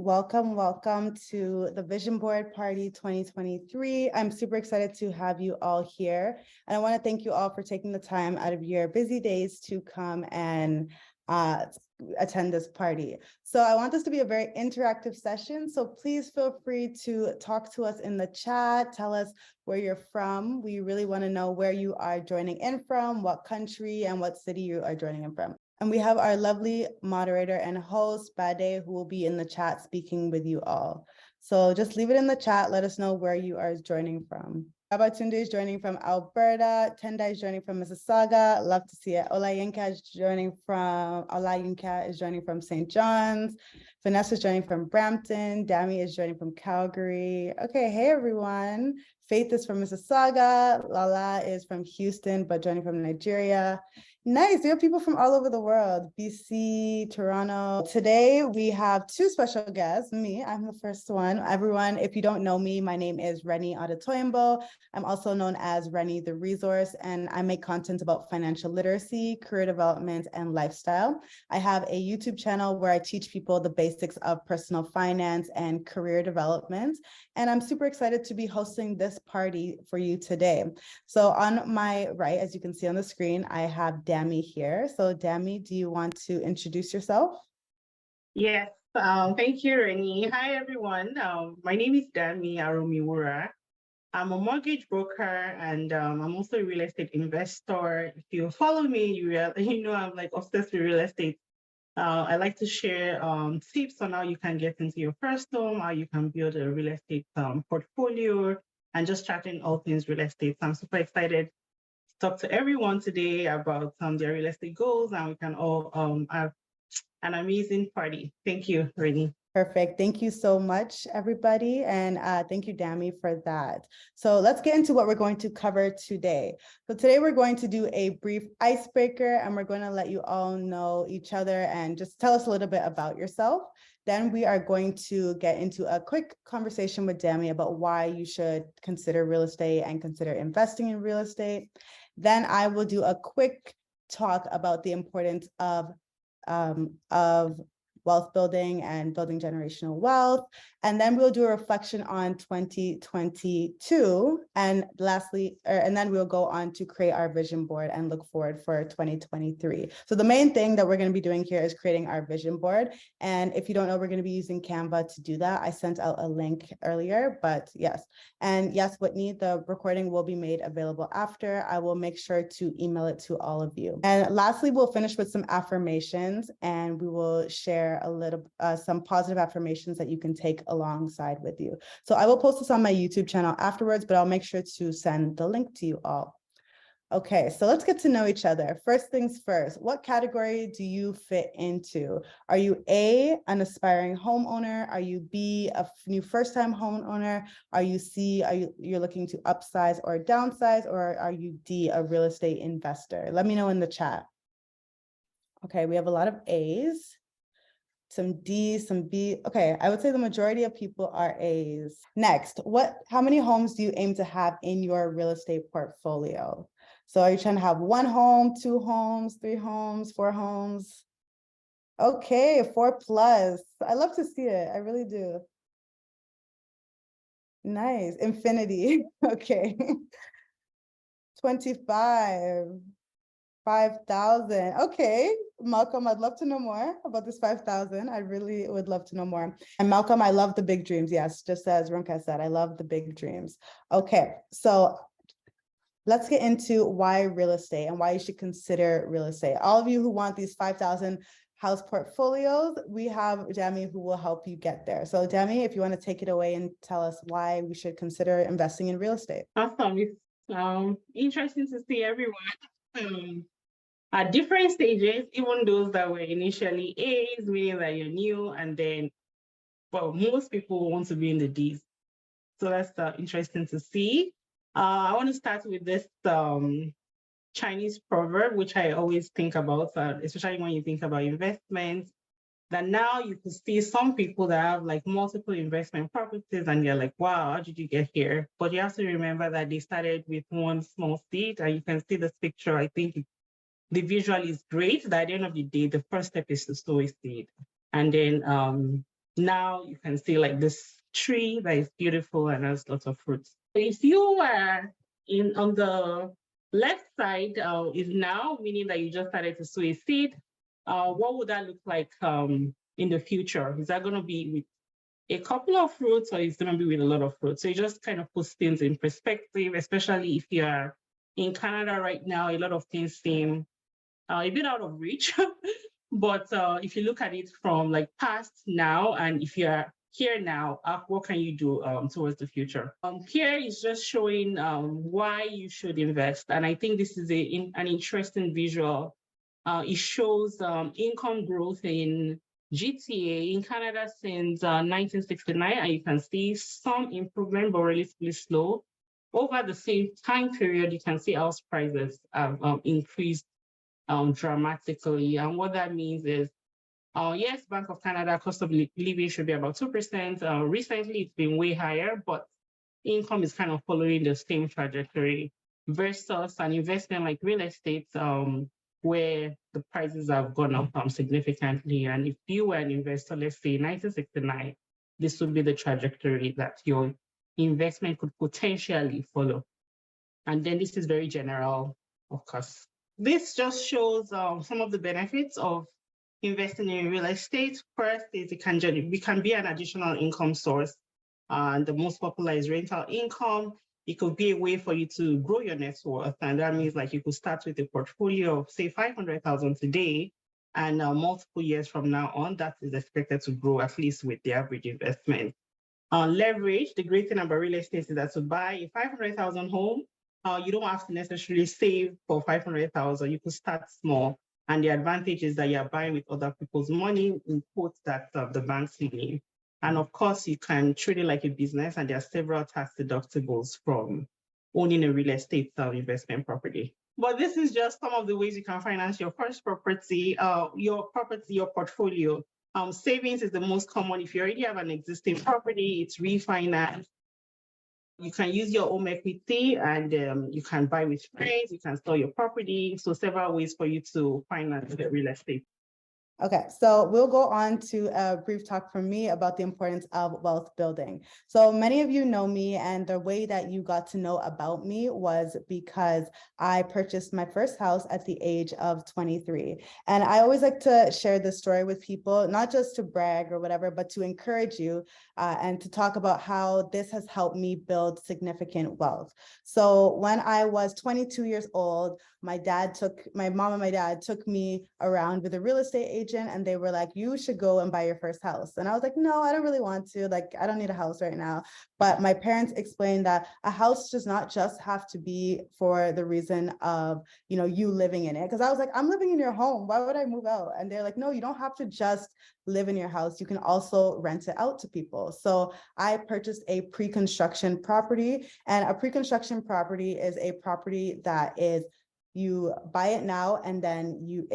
Welcome to the Vision Board Party 2023. I'm super excited to have you all here. And I want to thank you all for taking the time out of your busy days to come and attend this party. So I want this to be a very interactive session. So please feel free to talk to us in the chat. Tell us where you're from. We really want to know where you are joining in from, what country and what city you are joining in from. And we have our lovely moderator and host, Bade, who will be in the chat speaking with you all. So just leave it in the chat. Let us know where you are joining from. Babatunde is joining from Alberta. Tenda is joining from Mississauga. Love to see it. Olayinka is joining from St. John's. Vanessa is joining from Brampton. Dami is joining from Calgary. Okay, hey everyone. Faith is from Mississauga. Lala is from Houston, but joining from Nigeria. Nice, we have people from all over the world, BC, Toronto. Today we have two special guests, me, I'm the first one. Everyone, if you don't know me, my name is Reni Adetoyimbo. I'm also known as Reni the Resource, and I make content about financial literacy, career development, and lifestyle. I have a YouTube channel where I teach people the basics of personal finance and career development. And I'm super excited to be hosting this party for you today. So on my right, as you can see on the screen, I have Dammy here. So Dammy, do you want to introduce yourself? Yes, thank you, Reni. Hi, everyone. My name is Dammy Aromiwura. I'm a mortgage broker and I'm also a real estate investor. If you follow me, you know I'm like obsessed with real estate. I like to share tips on how you can get into your first home, how you can build a real estate portfolio, and just chatting all things real estate. So I'm super excited to talk to everyone today about their real estate goals, and we can all have an amazing party. Thank you, Reni. Perfect. Thank you so much, everybody. And thank you, Dammy, for that. So let's get into what we're going to cover today. So today we're going to do a brief icebreaker, and we're going to let you all know each other and just tell us a little bit about yourself. Then we are going to get into a quick conversation with Dammy about why you should consider real estate and consider investing in real estate. Then I will do a quick talk about the importance of wealth building and building generational wealth. And then we'll do a reflection on 2022. And lastly, and then we'll go on to create our vision board and look forward for 2023. So the main thing that we're going to be doing here is creating our vision board. And if you don't know, we're going to be using Canva to do that. I sent out a link earlier, but yes. And yes, Whitney, the recording will be made available after. I will make sure to email it to all of you. And lastly, we'll finish with some affirmations, and we will share a little some positive affirmations that you can take alongside with you. So I will post this on my YouTube channel afterwards, but I'll make sure to send the link to you all. Okay, so let's get to know each other. First things first, what category do you fit into? Are you A, an aspiring homeowner? Are you B, a new first-time homeowner? Are you C, you're looking to upsize or downsize? Or are you D, a real estate investor? Let me know in the chat. Okay, we have a lot of A's, some D's, some B. Okay, I would say the majority of people are A's. Next, how many homes do you aim to have in your real estate portfolio? So are you trying to have 1 home, 2 homes, 3 homes, 4 homes? Okay, 4+. I love to see it. I really do. Nice. Infinity. Okay. 25. 5,000. Okay, Malcolm, I'd love to know more about this 5,000. I really would love to know more. And Malcolm, I love the big dreams. Yes, just as Ronka said, I love the big dreams. Okay, so let's get into why real estate and why you should consider real estate. All of you who want these 5,000 house portfolios, we have Dammy who will help you get there. So Dammy, if you want to take it away and tell us why we should consider investing in real estate. Awesome. It's interesting to see everyone at different stages, even those that were initially A's, meaning that you're new, and then, well, most people want to be in the D's. So that's interesting to see. I want to start with this Chinese proverb, which I always think about, especially when you think about investments, that now you can see some people that have like multiple investment properties and you're like, wow, how did you get here? But you have to remember that they started with one small seed, and you can see this picture. I think the visual is great. That at the end of the day, the first step is to sow a seed. And then now you can see like this tree that is beautiful and has lots of fruits. If you were on the left side is now, meaning that you just started to sow a seed, what would that look like in the future? Is that going to be with a couple of fruits, or is it going to be with a lot of fruits? So it just kind of puts things in perspective, especially if you're in Canada right now. A lot of things seem a bit out of reach. But if you look at it from like past, now, and if you're here now, what can you do towards the future? Here is just showing why you should invest. And I think this is an interesting visual. It shows income growth in GTA in Canada since 1969, and you can see some improvement, but relatively slow. Over the same time period, you can see house prices have increased dramatically. And what that means is, yes, Bank of Canada cost of living should be about 2%. Recently, it's been way higher, but income is kind of following the same trajectory versus an investment like real estate, where the prices have gone up significantly. And if you were an investor, let's say 1969, this would be the trajectory that your investment could potentially follow. And then this is very general, of course. This just shows some of the benefits of investing in real estate. First is it can be an additional income source. And the most popular is rental income. It could be a way for you to grow your net worth. And that means like you could start with a portfolio of say 500,000 today, and multiple years from now on, that is expected to grow at least with the average investment. Leverage, the great thing about real estate is that to buy a 500,000 home, you don't have to necessarily save for 500,000. You could start small. And the advantage is that you're buying with other people's money, in quotes that the banks give you. And of course, you can treat it like a business, and there are several tax deductibles from owning a real estate investment property. But this is just some of the ways you can finance your first property, your portfolio. Savings is the most common. If you already have an existing property, it's refinance. You can use your home equity, and you can buy with friends, you can sell your property. So several ways for you to finance the real estate. Okay, so we'll go on to a brief talk from me about the importance of wealth building. So many of you know me, and the way that you got to know about me was because I purchased my first house at the age of 23. And I always like to share this story with people, not just to brag or whatever, but to encourage you and to talk about how this has helped me build significant wealth. So when I was 22 years old, my mom and my dad took me around with a real estate agent, and they were like, you should go and buy your first house. And I was like, no, I don't really want to. Like, I don't need a house right now. But my parents explained that a house does not just have to be for the reason of, you living in it. Because I was like, I'm living in your home. Why would I move out? And they're like, no, you don't have to just live in your house. You can also rent it out to people. So I purchased a pre-construction property, and a pre-construction property is a property that is, you buy it now, and then you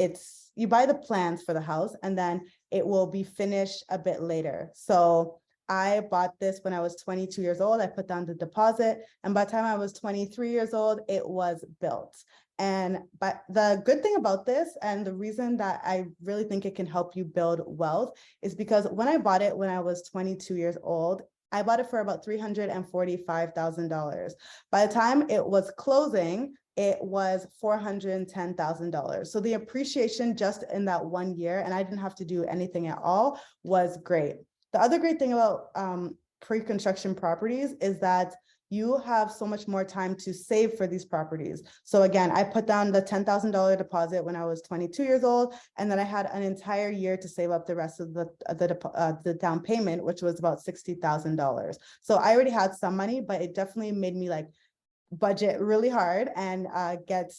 buy the plans for the house, and then it will be finished a bit later. So I bought this when I was 22 years old. I put down the deposit, and by the time I was 23 years old, it was built. But the good thing about this, and the reason that I really think it can help you build wealth, is because when I bought it when I was 22 years old, I bought it for about $345,000. By the time it was closing, it was $410,000. So the appreciation just in that 1 year, and I didn't have to do anything at all, was great. The other great thing about pre-construction properties is that you have so much more time to save for these properties. So again, I put down the $10,000 deposit when I was 22 years old, and then I had an entire year to save up the rest of the down payment, which was about $60,000. So I already had some money, but it definitely made me like budget really hard and get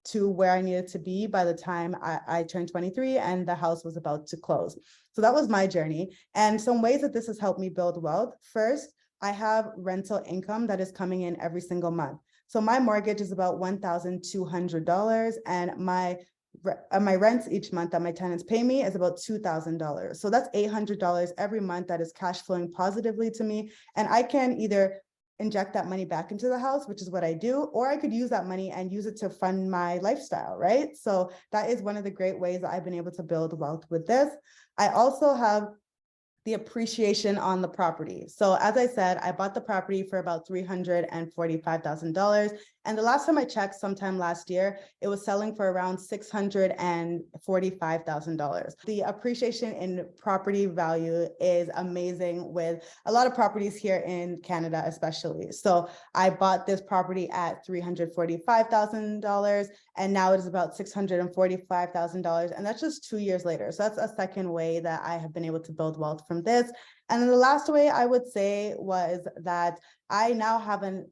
to where I needed to be by the time I turned 23 and the house was about to close. So that was my journey. And some ways that this has helped me build wealth. First, I have rental income that is coming in every single month. So my mortgage is about $1,200, and my rents each month that my tenants pay me is about $2,000. So that's $800 every month that is cash flowing positively to me. And I can either inject that money back into the house, which is what I do, or I could use that money and use it to fund my lifestyle, right? So that is one of the great ways that I've been able to build wealth with this. I also have the appreciation on the property. So as I said, I bought the property for about $345,000. And the last time I checked, sometime last year, it was selling for around $645,000. The appreciation in property value is amazing with a lot of properties here in Canada, especially. So I bought this property at $345,000, and now it is about $645,000. And that's just 2 years later. So that's a second way that I have been able to build wealth from this. And then the last way I would say was that I now have a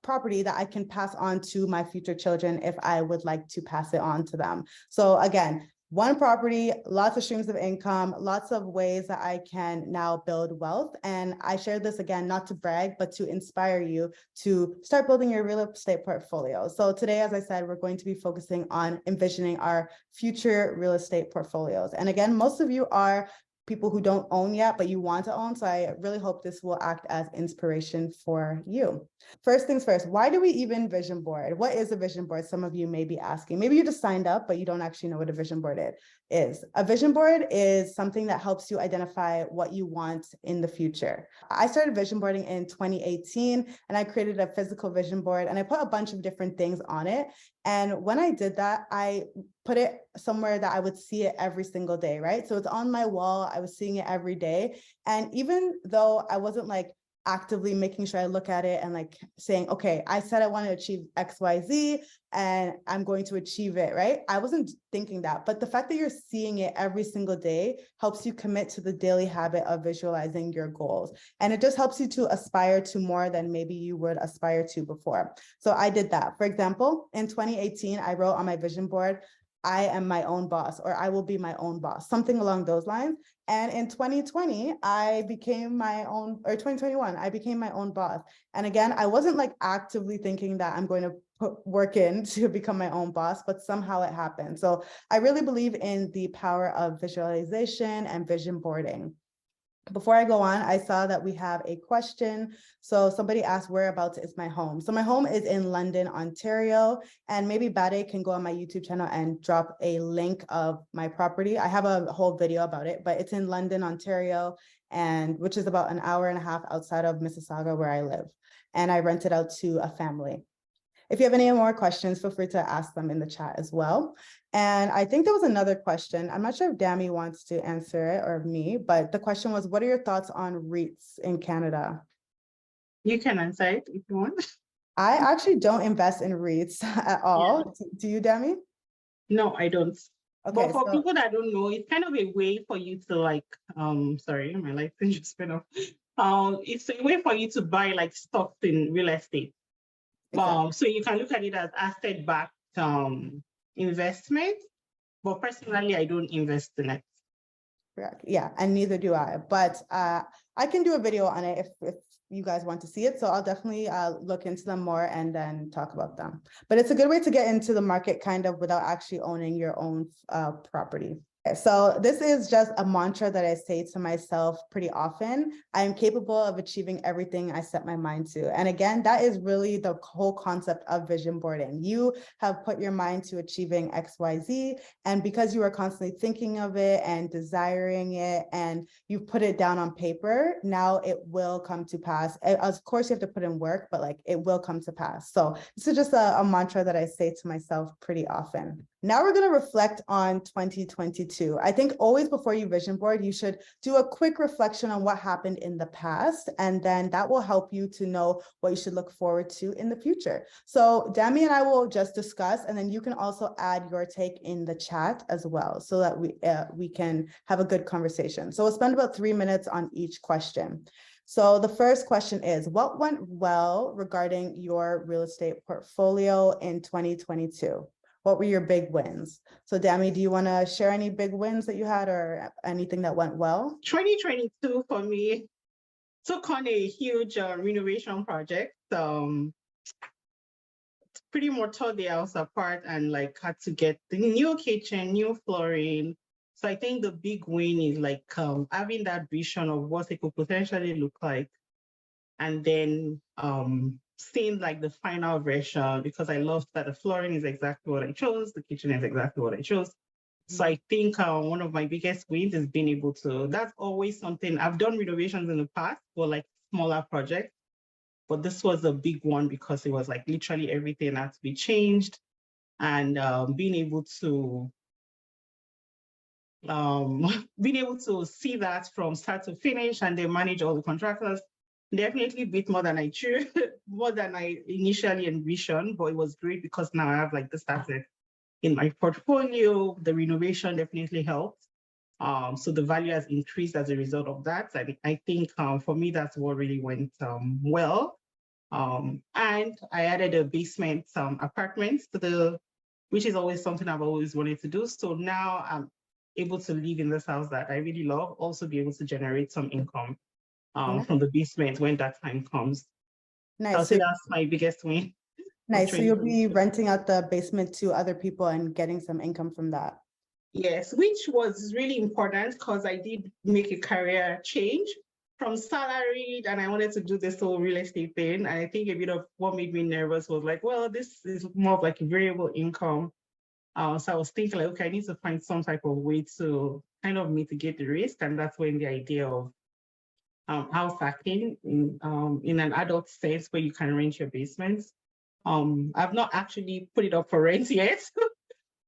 property that I can pass on to my future children if I would like to pass it on to them. So again, one property, lots of streams of income, lots of ways that I can now build wealth. And I share this again, not to brag, but to inspire you to start building your real estate portfolio. So today, as I said, we're going to be focusing on envisioning our future real estate portfolios. And again, most of you are people who don't own yet, but you want to own. So I really hope this will act as inspiration for you. First things first, why do we even vision board? What is a vision board? Some of you may be asking. Maybe you just signed up, but you don't actually know what a vision board is. A vision board is something that helps you identify what you want in the future. I started vision boarding in 2018, and I created a physical vision board, and I put a bunch of different things on it. And when I did that, I put it somewhere that I would see it every single day, right? So it's on my wall. I was seeing it every day. And even though I wasn't like actively making sure I look at it and like saying, okay, I said I want to achieve XYZ and I'm going to achieve it, right? I wasn't thinking that, but the fact that you're seeing it every single day helps you commit to the daily habit of visualizing your goals. And it just helps you to aspire to more than maybe you would aspire to before. So I did that. For example, in 2018, I wrote on my vision board, I am my own boss, or I will be my own boss, something along those lines. And in 2020, I became my own, or 2021, I became my own boss. And again, I wasn't like actively thinking that I'm going to put work in to become my own boss, but somehow it happened. So I really believe in the power of visualization and vision boarding. Before I go on, I saw that we have a question. So somebody asked, whereabouts is my home? So my home is in London, Ontario, and maybe Bade can go on my YouTube channel and drop a link of my property. I have a whole video about it, but it's in London, Ontario, and which is about an hour and a half outside of Mississauga where I live. And I rent it out to a family. If you have any more questions, feel free to ask them in the chat as well. And I think there was another question. I'm not sure if Dammy wants to answer it or me, but the question was, what are your thoughts on REITs in Canada? You can answer it if you want. I actually don't invest in REITs at all. Yeah. Do you, Dammy? No, I don't. Okay, but for people that don't know, it's kind of a way for you to like, sorry, my light just went off. It's a way for you to buy like stocks in real estate. Exactly. So you can look at it as asset-backed investment, but personally, I don't invest in it. Correct. Yeah, and neither do I. But I can do a video on it if you guys want to see it. So I'll definitely look into them more and then talk about them. But it's a good way to get into the market kind of without actually owning your own property. So this is just a mantra that I say to myself pretty often. I am capable of achieving everything I set my mind to. And again, that is really the whole concept of vision boarding. You have put your mind to achieving XYZ, and because you are constantly thinking of it and desiring it, and you've put it down on paper, now it will come to pass. Of course, you have to put in work, but like it will come to pass. So this is just a mantra that I say to myself pretty often. Now we're going to reflect on 2022. I think always before you vision board, you should do a quick reflection on what happened in the past, and then that will help you to know what you should look forward to in the future. So Dammy and I will just discuss, and then you can also add your take in the chat as well, so that we can have a good conversation. So we'll spend about 3 minutes on each question. So the first question is, what went well regarding your real estate portfolio in 2022? What were your big wins? So Dammy, do you want to share any big wins that you had or anything that went well? 2022 for me took on a huge renovation project. Pretty much tore the house apart and like had to get the new kitchen, new flooring. So I think the big win is like having that vision of what it could potentially look like. And then seeing like the final version, because I loved that the flooring is exactly what I chose, the kitchen is exactly what I chose. So I think one of my biggest wins is being able to, that's always something, I've done renovations in the past for like smaller projects, but this was a big one because it was like literally everything had to be changed. And being able to being able to see that from start to finish and then manage all the contractors definitely bit more than I chew, more than I initially envisioned, but it was great because now I have like this asset in my portfolio. The renovation definitely helped. So the value has increased as a result of that. I think for me, that's what really went well. And I added a basement apartment to the, which is always something I've always wanted to do. So now I'm able to live in this house that I really love, also be able to generate some income from the basement when that time comes. I'll Nice. say So, that's my biggest win. nice. So you'll be 2022. renting out the basement to other people and getting some income from that. Yes, which was really important because I did make a career change from salaried and I wanted to do this whole real estate thing. And I think a bit of what made me nervous was like, well, this is more of like a variable income. So I was thinking like, okay, I need to find some type of way to kind of mitigate the risk. And that's when the idea of house hacking in an adult sense where you can rent your basements. I've not actually put it up for rent yet,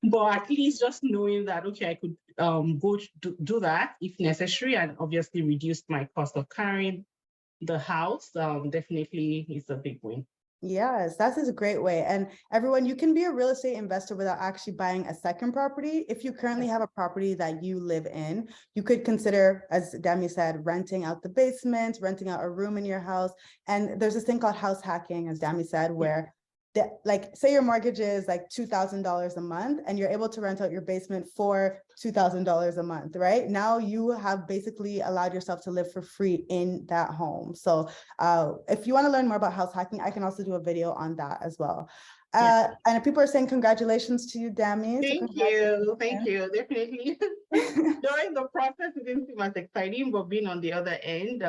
but at least just knowing that, okay, I could go do that if necessary and obviously reduce my cost of carrying the house, definitely is a big win. Yes, that is a great way. And everyone, you can be a real estate investor without actually buying a second property. If you currently have a property that you live in, you could consider, as Dammy said, renting out the basement, renting out a room in your house. And there's this thing called house hacking, as Dammy said, where like say your mortgage is like $2,000 a month and you're able to rent out your basement for $2,000 a month, right? Now you have basically allowed yourself to live for free in that home. So if you want to learn more about house hacking, I can also do a video on that as well. And people are saying congratulations to you, Dammy. Thank you. Definitely. During the process, it didn't seem as exciting, but being on the other end,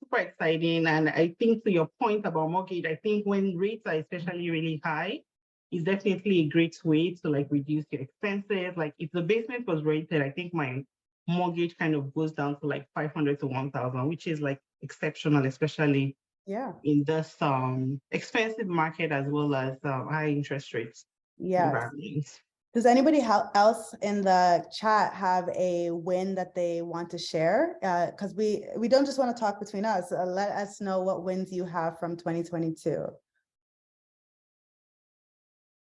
super exciting. And I think to your point about mortgage, I think when rates are especially really high, it's definitely a great way to like reduce your expenses. Like if the basement was rated, I think my mortgage kind of goes down to like 500 to 1,000, which is like exceptional, especially in this expensive market as well as high interest rates environments. Does anybody else in the chat have a win that they want to share? Because we don't just want to talk between us. Let us know what wins you have from 2022.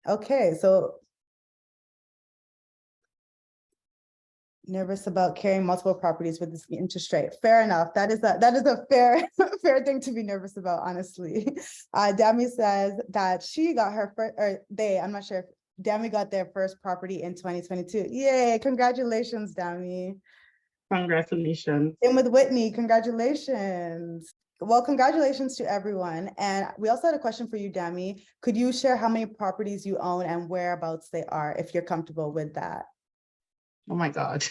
Okay, so nervous about carrying multiple properties with this interest rate. Fair enough. That is a fair fair thing to be nervous about, honestly. Dammy says that she got her first, or they, I'm not sure if Dammy got their first property in 2022. Yay, congratulations, Dammy. Congratulations. Same with Whitney, congratulations. Well, congratulations to everyone. And we also had a question for you, Dammy. Could you share how many properties you own and whereabouts they are, if you're comfortable with that? Oh my God.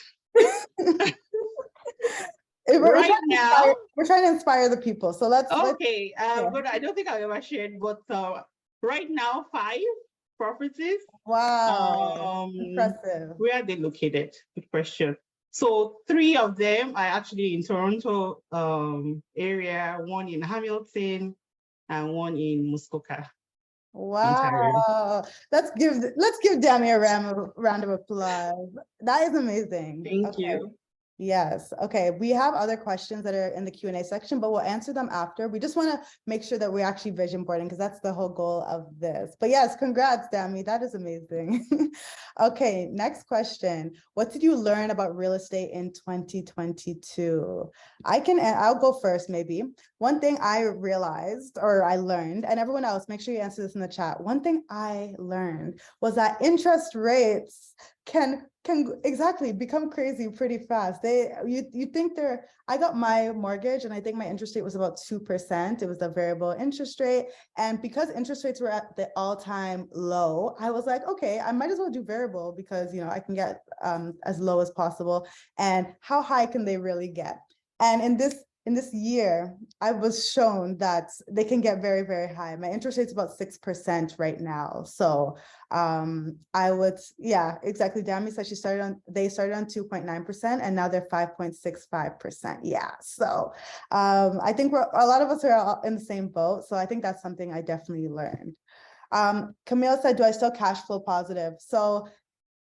Right now, we're trying to inspire the people. So let's okay. But I don't think I've ever shared, but right now, 5 properties. Wow. Impressive. Where are they located? Good question. So 3 of them are actually in Toronto area, 1 in Hamilton and 1 in Muskoka. Wow. Ontario. Let's give Dammy a round of applause. That is amazing. Thank you. Yes. Okay. We have other questions that are in the Q&A section, but we'll answer them after. We just want to make sure that we're actually vision boarding because that's the whole goal of this. But yes, congrats, Dammy. That is amazing. Okay. Next question. What did you learn about real estate in 2022? I'll go first, maybe. One thing I realized or I learned, and everyone else, make sure you answer this in the chat. One thing I learned was that interest rates can exactly become crazy pretty fast. You think I got my mortgage and I think my interest rate was about 2%. It was a variable interest rate. And because interest rates were at the all-time low, I was like, okay, I might as well do variable because I can get as low as possible. And how high can they really get? And in this in this year, I was shown that they can get very, very high. My interest rate's about 6% right now. So I would, yeah, exactly. Dammy said they started on 2.9% and now they're 5.65%. Yeah. So I think a lot of us are all in the same boat. So I think that's something I definitely learned. Camille said, do I still cash flow positive? So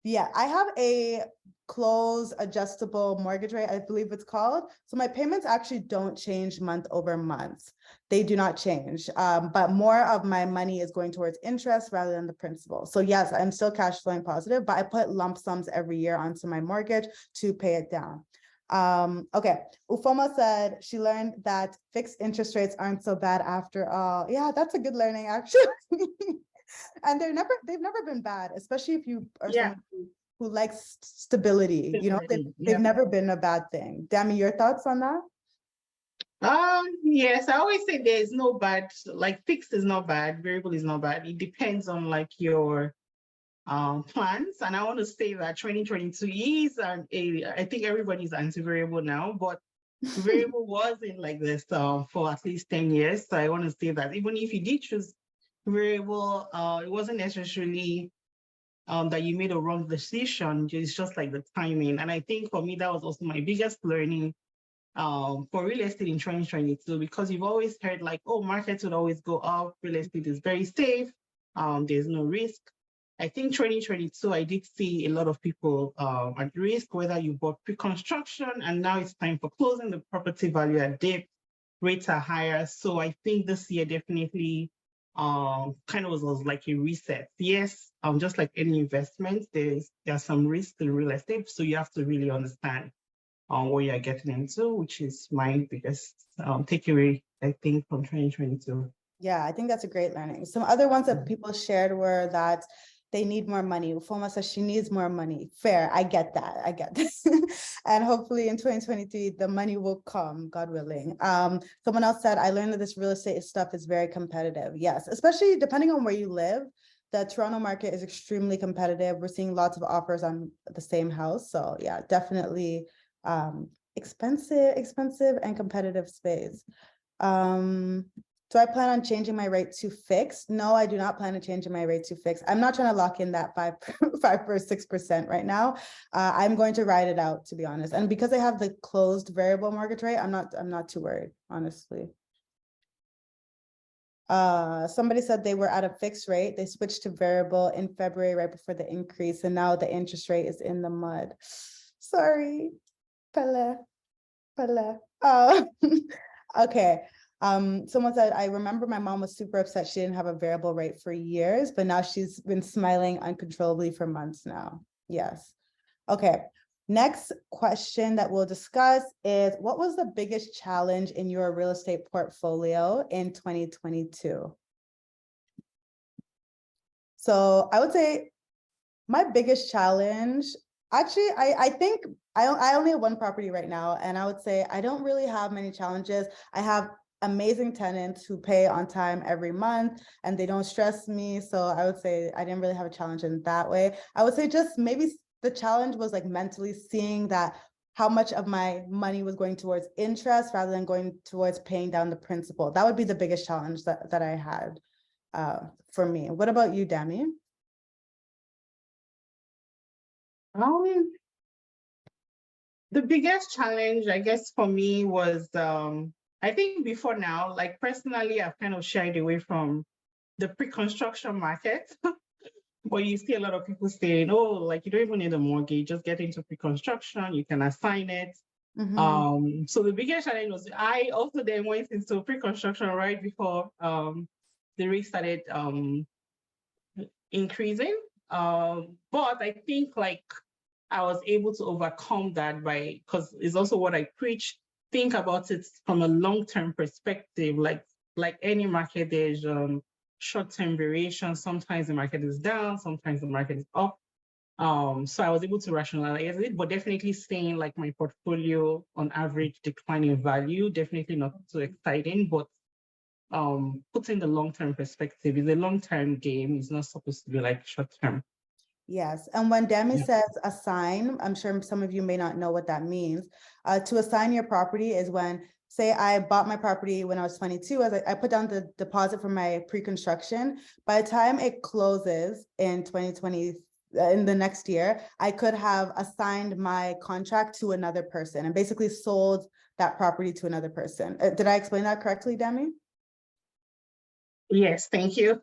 yeah, I have a closed adjustable mortgage rate, I believe it's called. So my payments actually don't change month over month. They do not change, but more of my money is going towards interest rather than the principal. So yes, I'm still cash flowing positive, but I put lump sums every year onto my mortgage to pay it down. Okay, Ufoma said she learned that fixed interest rates aren't so bad after all. Yeah, that's a good learning actually. And they've never been bad, especially if you are someone who likes stability. You know, they've never been a bad thing. Dammy, your thoughts on that? Yes, I always say there's no bad, like fixed is not bad, variable is not bad. It depends on like your plans. And I want to say that 2022 is I think everybody's anti-variable now, but variable wasn't like this for at least 10 years. So I want to say that even if you did choose variable, it wasn't necessarily that you made a wrong decision. It's just like the timing. And I think for me, that was also my biggest learning for real estate in 2022, because you've always heard like, oh, markets would always go up, real estate is very safe, there's no risk. I think 2022, I did see a lot of people at risk, whether you bought pre-construction and now it's time for closing, the property value at dip, rates are higher. So I think this year definitely kind of was like a reset. Yes, just like any investment, there's some risk in real estate. So you have to really understand what you're getting into, which is my biggest takeaway, I think, from 2022. Yeah, I think that's a great learning. Some other ones that people shared were that they need more money. Ufoma says she needs more money. Fair, I get that. I get this. And hopefully in 2023, the money will come, God willing. Someone else said, I learned that this real estate stuff is very competitive. Yes, especially depending on where you live. The Toronto market is extremely competitive. We're seeing lots of offers on the same house. So yeah, definitely expensive and competitive space. Do I plan on changing my rate to fixed? No, I do not plan on changing my rate to fixed. I'm not trying to lock in that 5 or 6% right now. I'm going to ride it out, to be honest. And because I have the closed variable mortgage rate, I'm not too worried, honestly. Somebody said they were at a fixed rate. They switched to variable in February right before the increase, and now the interest rate is in the mud. Sorry, Pele. Oh, okay. Someone said, I remember my mom was super upset she didn't have a variable rate for years, but now she's been smiling uncontrollably for months now. Yes. Okay. Next question that we'll discuss is, what was the biggest challenge in your real estate portfolio in 2022? So I would say my biggest challenge, actually, I think I only have one property right now, and I would say I don't really have many challenges. I have amazing tenants who pay on time every month and they don't stress me. So I would say I didn't really have a challenge in that way. I would say just maybe the challenge was like mentally seeing that how much of my money was going towards interest rather than going towards paying down the principal. That would be the biggest challenge that I had for me. What about you, Dammy? The biggest challenge, I guess, for me was, I think before now, like personally, I've kind of shied away from the pre-construction market. But you see a lot of people saying, oh, like you don't even need a mortgage, just get into pre-construction, you can assign it. So the biggest challenge was I also then went into pre-construction right before the rate started increasing. But I think like I was able to overcome that because it's also what I preach. Think about it from a long-term perspective. Like any market, there's short-term variation. Sometimes the market is down, sometimes the market is up. So I was able to rationalize it, but definitely staying like my portfolio on average declining in value, definitely not too exciting, but putting the long-term perspective is a long-term game. It's not supposed to be like short-term. Yes, and when Dammy says assign, I'm sure some of you may not know what that means. To assign your property is when say I bought my property when I was 22, as I put down the deposit for my pre-construction. By the time it closes in 2020, in the next year, I could have assigned my contract to another person and basically sold that property to another person. Did I explain that correctly, Dammy? Yes, thank you.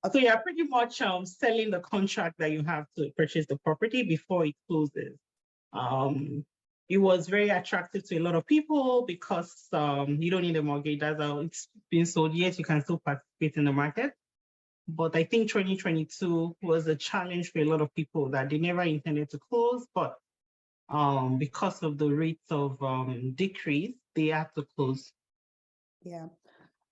Okay. So you're pretty much selling the contract that you have to purchase the property before it closes. It was very attractive to a lot of people because you don't need a mortgage. That's how it's been sold. Yes, you can still participate in the market. But I think 2022 was a challenge for a lot of people that they never intended to close, but because of the rates of decrease, they have to close. Yeah.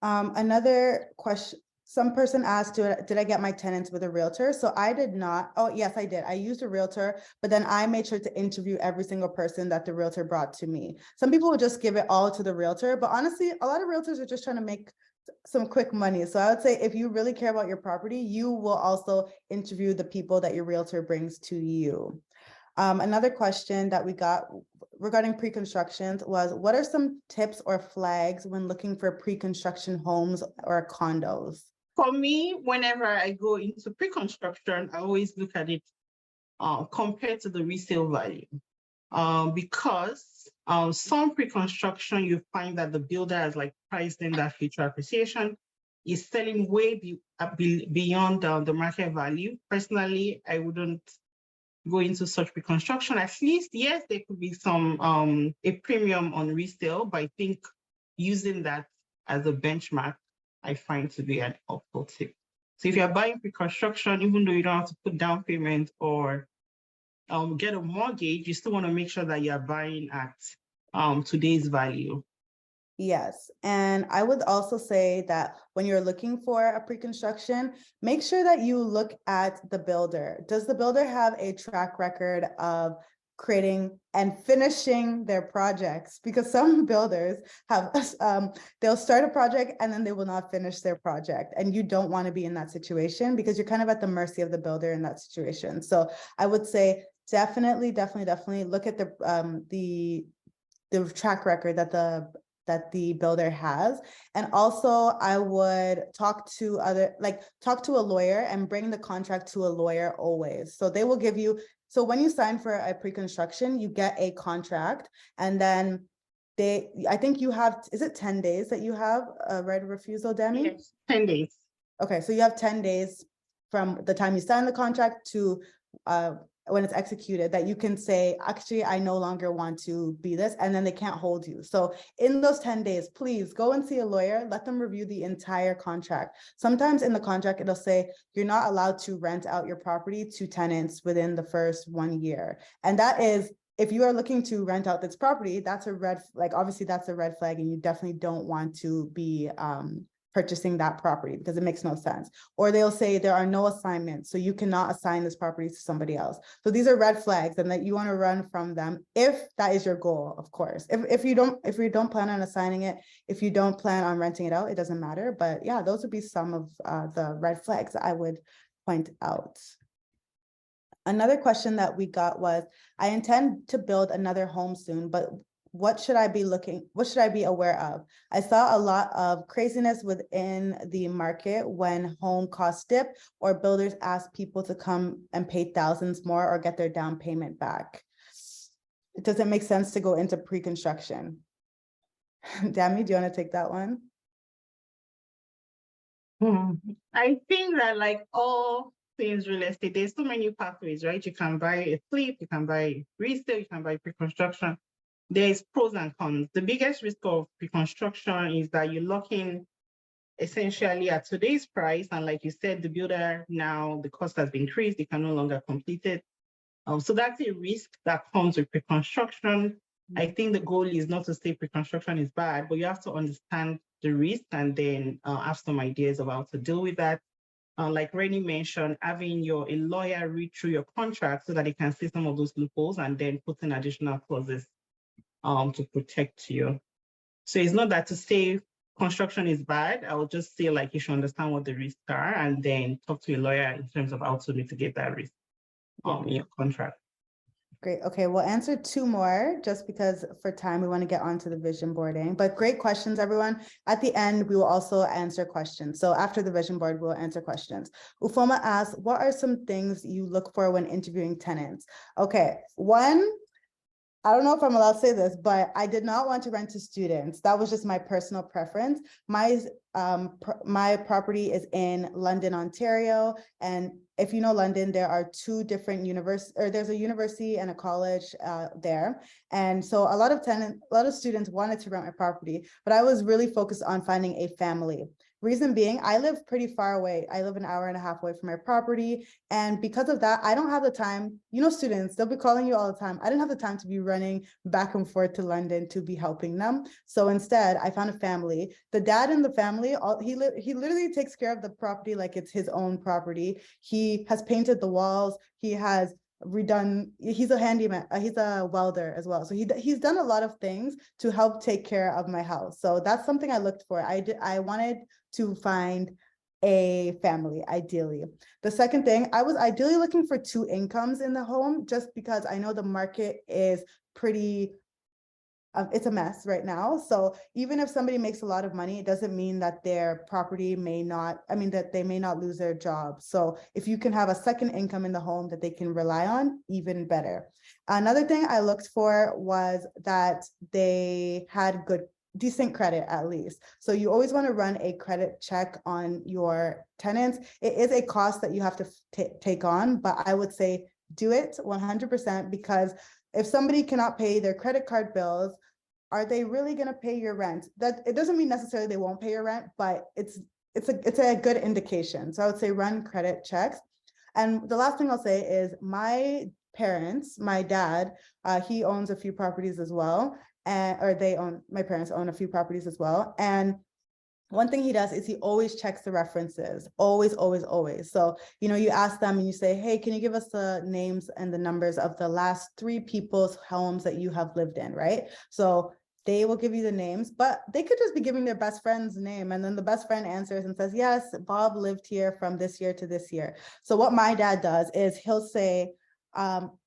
Another question. Some person asked, did I get my tenants with a realtor? So I did not. Oh, yes, I did. I used a realtor, but then I made sure to interview every single person that the realtor brought to me. Some people would just give it all to the realtor, but honestly, a lot of realtors are just trying to make some quick money. So I would say if you really care about your property, you will also interview the people that your realtor brings to you. Another question that we got regarding pre-constructions was, what are some tips or flags when looking for pre-construction homes or condos? For me, whenever I go into pre-construction, I always look at it compared to the resale value. Because some pre-construction, you find that the builder has like priced in that future appreciation, is selling way beyond the market value. Personally, I wouldn't go into such pre-construction. At least, yes, there could be some a premium on resale, but I think using that as a benchmark, I find to be an helpful tip. So if you're buying pre-construction, even though you don't have to put down payment or get a mortgage, you still want to make sure that you're buying at today's value. Yes, and I would also say that when you're looking for a pre-construction, make sure that you look at the builder. Does the builder have a track record of creating and finishing their projects? Because some builders have, they'll start a project and then they will not finish their project. And you don't want to be in that situation because you're kind of at the mercy of the builder in that situation. So I would say definitely look at the track record that the builder has. And also I would talk to a lawyer and bring the contract to a lawyer always. So they will give you, so when you sign for a pre-construction, you get a contract, and then I think you have, is it 10 days that you have a right of refusal, Dammy? Yes, 10 days. Okay, so you have 10 days from the time you sign the contract to when it's executed, that you can say, actually, I no longer want to be this, and then they can't hold you. So in those 10 days, please go and see a lawyer, let them review the entire contract. Sometimes in the contract, it'll say you're not allowed to rent out your property to tenants within the first 1 year. And that is, if you are looking to rent out this property, that's a red, obviously that's a red flag, and you definitely don't want to be purchasing that property because it makes no sense. Or they'll say there are no assignments, so you cannot assign this property to somebody else. So these are red flags, and that you want to run from them if that is your goal, of course. If you don't plan on assigning it, if you don't plan on renting it out, it doesn't matter. But yeah, those would be some of the red flags that I would point out. Another question that we got was, I intend to build another home soon, but what should I be aware of? I saw a lot of craziness within the market when home costs dip or builders ask people to come and pay thousands more or get their down payment back. Does it make sense to go into pre-construction? Dammy, do you want to take that one? I think that like all things real estate, there's so many pathways, right? You can buy a flip, you can buy resale, you can buy pre-construction. There's pros and cons. The biggest risk of pre-construction is that you lock in essentially at today's price. And like you said, the builder now, the cost has been increased, they can no longer complete it. So that's a risk that comes with pre-construction. I think the goal is not to say pre-construction is bad, but you have to understand the risk and then have some ideas of how to deal with that. Like Reni mentioned, having a lawyer read through your contract so that they can see some of those loopholes and then put in additional clauses to protect you. So it's not that to say construction is bad. I would just say like you should understand what the risks are and then talk to a lawyer in terms of how to mitigate that risk in your contract. Great. Okay, we'll answer two more just because for time we want to get on to the vision boarding. But great questions, everyone. At the end, we will also answer questions. So after the vision board, we'll answer questions. Ufoma asks, what are some things you look for when interviewing tenants? Okay, one, I don't know if I'm allowed to say this, but I did not want to rent to students. That was just my personal preference. My property is in London, Ontario. And if you know London, there are two different universities, or there's a university and a college there. And so a lot of students wanted to rent my property, but I was really focused on finding a family. Reason being, I live pretty far away. I live an hour and a half away from my property. And because of that, I don't have the time, students, they'll be calling you all the time. I didn't have the time to be running back and forth to London to be helping them. So instead, I found a family. The dad in the family, he literally takes care of the property like it's his own property. He has painted the walls. He has redone, he's a handyman, he's a welder as well. So he's done a lot of things to help take care of my house. So that's something I looked for. I wanted to find a family, ideally. The second thing, I was ideally looking for 2 incomes in the home, just because I know the market is pretty, it's a mess right now. So even if somebody makes a lot of money, it doesn't mean that their property that they may not lose their job. So if you can have a second income in the home that they can rely on, even better. Another thing I looked for was that they had decent credit at least. So you always want to run a credit check on your tenants. It is a cost that you have to take on, but I would say do it 100%, because if somebody cannot pay their credit card bills, are they really going to pay your rent? That it doesn't mean necessarily they won't pay your rent, but it's a good indication. So I would say run credit checks. And the last thing I'll say is my dad, he owns a few properties as well. My parents own a few properties as well. And one thing he does is he always checks the references, always, always, always. So, you ask them and you say, hey, can you give us the names and the numbers of the last 3 people's homes that you have lived in, right? So they will give you the names, but they could just be giving their best friend's name. And then the best friend answers and says, yes, Bob lived here from this year to this year. So what my dad does is he'll say,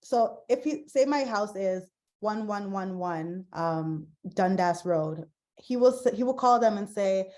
so if you say my house is 1111 Dundas Road, he will call them and say,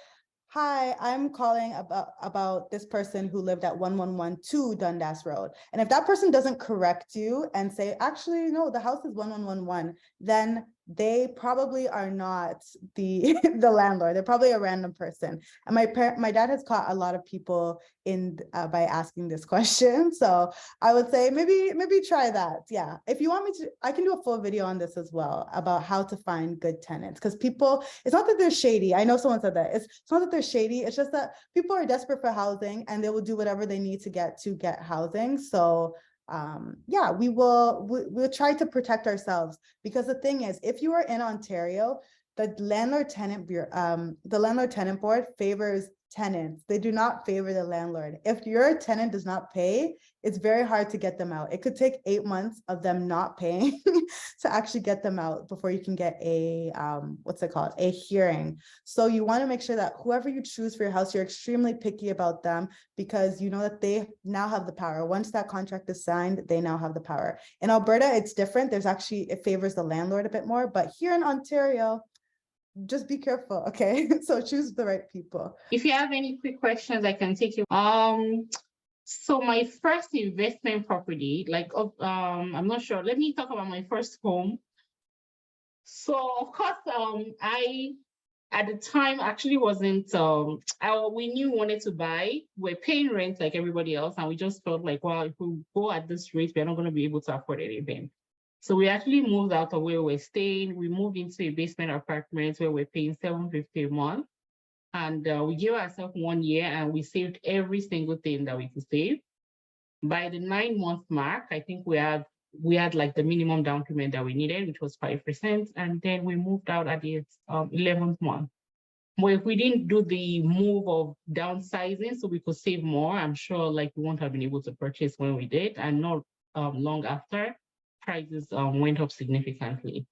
hi, I'm calling about this person who lived at 1112 Dundas Road. And if that person doesn't correct you and say, actually, no, the house is 1111, then they probably are not the landlord. They're probably a random person. And my dad has caught a lot of people by asking this question. So I would say maybe try that. Yeah. If you want me to, I can do a full video on this as well about how to find good tenants, because people, it's not that they're shady. I know someone said that. It's not that they're shady. It's just that people are desperate for housing and they will do whatever they need to get housing. So yeah, we'll try to protect ourselves, because the thing is, if you are in Ontario, the landlord tenant board favors tenants. They do not favor the landlord. If your tenant does not pay, it's very hard to get them out. It could take 8 months of them not paying to actually get them out before you can get a a hearing. So you want to make sure that whoever you choose for your house, you're extremely picky about them, because you know that they now have the power. Once that contract is signed, they now have the power. In Alberta, it's different. It favors the landlord a bit more, but here in Ontario, just be careful, okay? So choose the right people. If you have any quick questions, I can take you. So my first investment property, I'm not sure. Let me talk about my first home. So of course, I at the time actually wasn't. We knew we wanted to buy. We're paying rent like everybody else, and we just felt like, well, if we go at this rate, we're not going to be able to afford anything. So we actually moved out of where we're staying. We moved into a basement apartment where we're paying $750 a month. And we gave ourselves 1 year and we saved every single thing that we could save. By the 9-month mark, I think we had like the minimum down payment that we needed, which was 5%. And then we moved out at the 11th month. But if we didn't do the move of downsizing so we could save more, I'm sure like we won't have been able to purchase when we did. And not long after, prices went up significantly.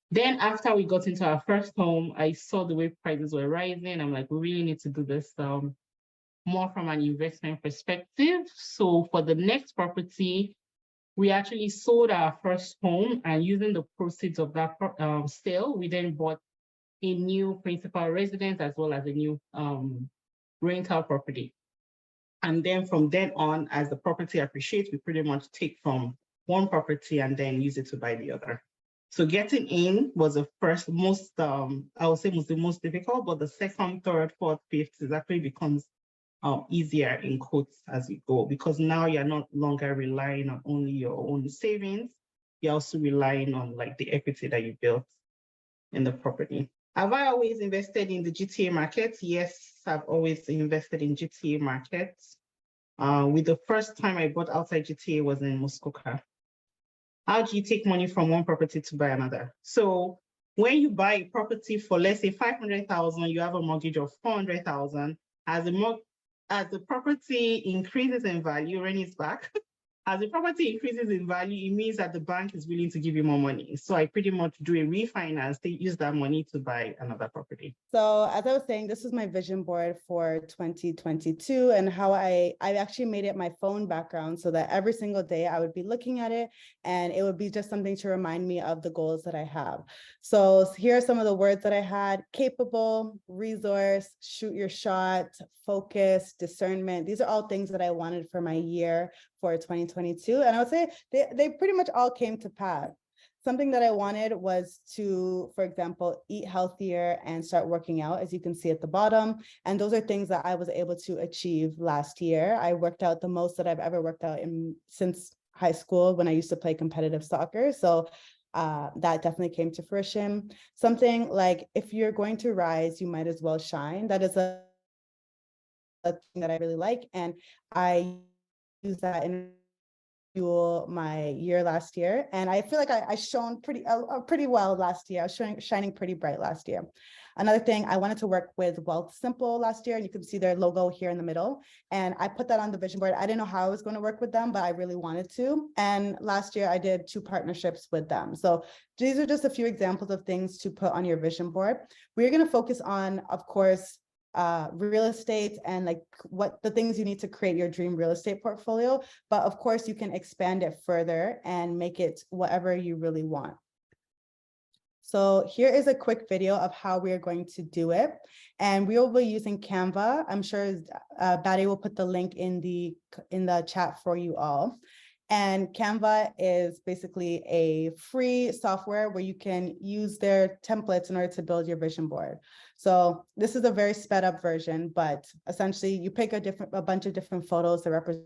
Then after we got into our first home, I saw the way prices were rising. I'm like, we really need to do this more from an investment perspective. So for the next property, We actually sold our first home, and using the proceeds of that sale, we then bought a new principal residence as well as a new rental property. And then from then on, as the property appreciates, we pretty much take from one property and then use it to buy the other. So getting in was the first most, I would say was the most difficult, but the second, third, fourth, fifth is actually becomes easier in quotes as you go, because now you're not longer relying on only your own savings. You're also relying on like the equity that you built in the property. Have I always invested in the GTA market? Yes, I've always invested in GTA markets. With the first time I bought outside GTA was in Muskoka. How do you take money from one property to buy another? So when you buy a property for, let's say, 500,000, you have a mortgage of 400,000. As the property increases in value, Reni's back. As the property increases in value, it means that the bank is willing to give you more money. So I pretty much do a refinance. They use that money to buy another property. So as I was saying, this is my vision board for 2022 and how I actually made it my phone background so that every single day I would be looking at it and it would be just something to remind me of the goals that I have. So here are some of the words that I had: capable, resource, shoot your shot, focus, discernment. These are all things that I wanted for my year for 2022. And I would say they pretty much all came to pass. Something that I wanted was to, for example, eat healthier and start working out, as you can see at the bottom. And those are things that I was able to achieve last year. I worked out the most that I've ever worked out since high school when I used to play competitive soccer. So that definitely came to fruition. Something like, if you're going to rise, you might as well shine. That is a thing that I really like. And I use that in my year last year, and I feel like I shone pretty well last year. I was shining pretty bright last year. Another thing, I wanted to work with Wealth Simple last year, and you can see their logo here in the middle, and I put that on the vision board. I didn't know how I was going to work with them, but I really wanted to, and last year I did 2 partnerships with them. So these are just a few examples of things to put on your vision board. We're going to focus on, of course, real estate and like what the things you need to create your dream real estate portfolio. But of course, you can expand it further and make it whatever you really want. So here is a quick video of how we are going to do it. And we will be using Canva. I'm sure Batty will put the link in the chat for you all. And Canva is basically a free software where you can use their templates in order to build your vision board. So this is a very sped up version, but essentially you pick a bunch of different photos that represent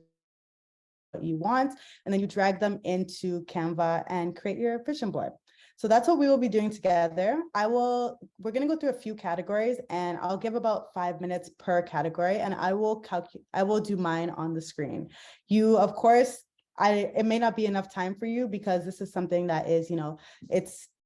what you want, and then you drag them into Canva and create your vision board. So that's what we will be doing together. We're going to go through a few categories, and I'll give about 5 minutes per category, and I will do mine on the screen. You, of course, it may not be enough time for you because this is something that is,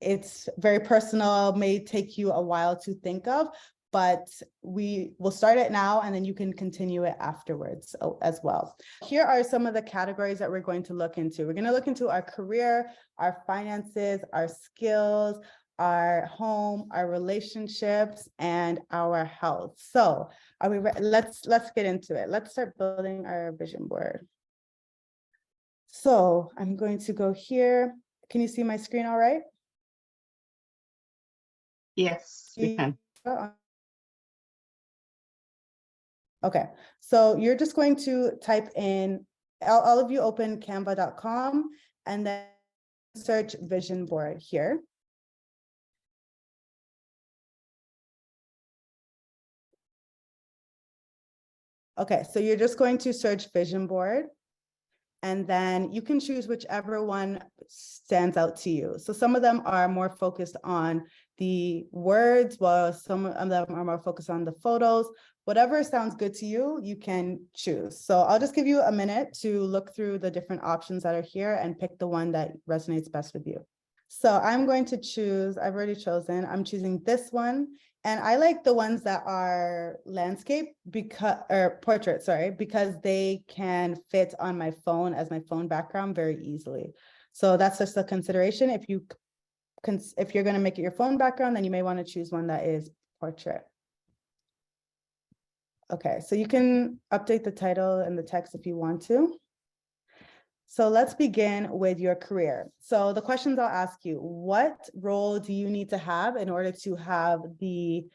it's very personal, may take you a while to think of, but we will start it now and then you can continue it afterwards as well. Here are some of the categories that we're going to look into. We're going to look into our career, our finances, our skills, our home, our relationships, and our health. So are we ready? Let's get into it. Let's start building our vision board. So I'm going to go here. Can you see my screen all right? Yes, we can. Okay, so you're just going to type in, all of you open canva.com and then search vision board here. Okay, so you're just going to search vision board, and then you can choose whichever one stands out to you. So some of them are more focused on the words, while some of them are more focused on the photos. Whatever sounds good to you, you can choose. So I'll just give you a minute to look through the different options that are here and pick the one that resonates best with you. So I'm going to choose, I've already chosen, I'm choosing this one. And I like the ones that are landscape portrait, sorry, because they can fit on my phone as my phone background very easily. So that's just a consideration. If you're going to make it your phone background, then you may want to choose one that is portrait. Okay, so you can update the title and the text if you want to. So let's begin with your career. So the questions I'll ask you, what role do you need to have in order to have the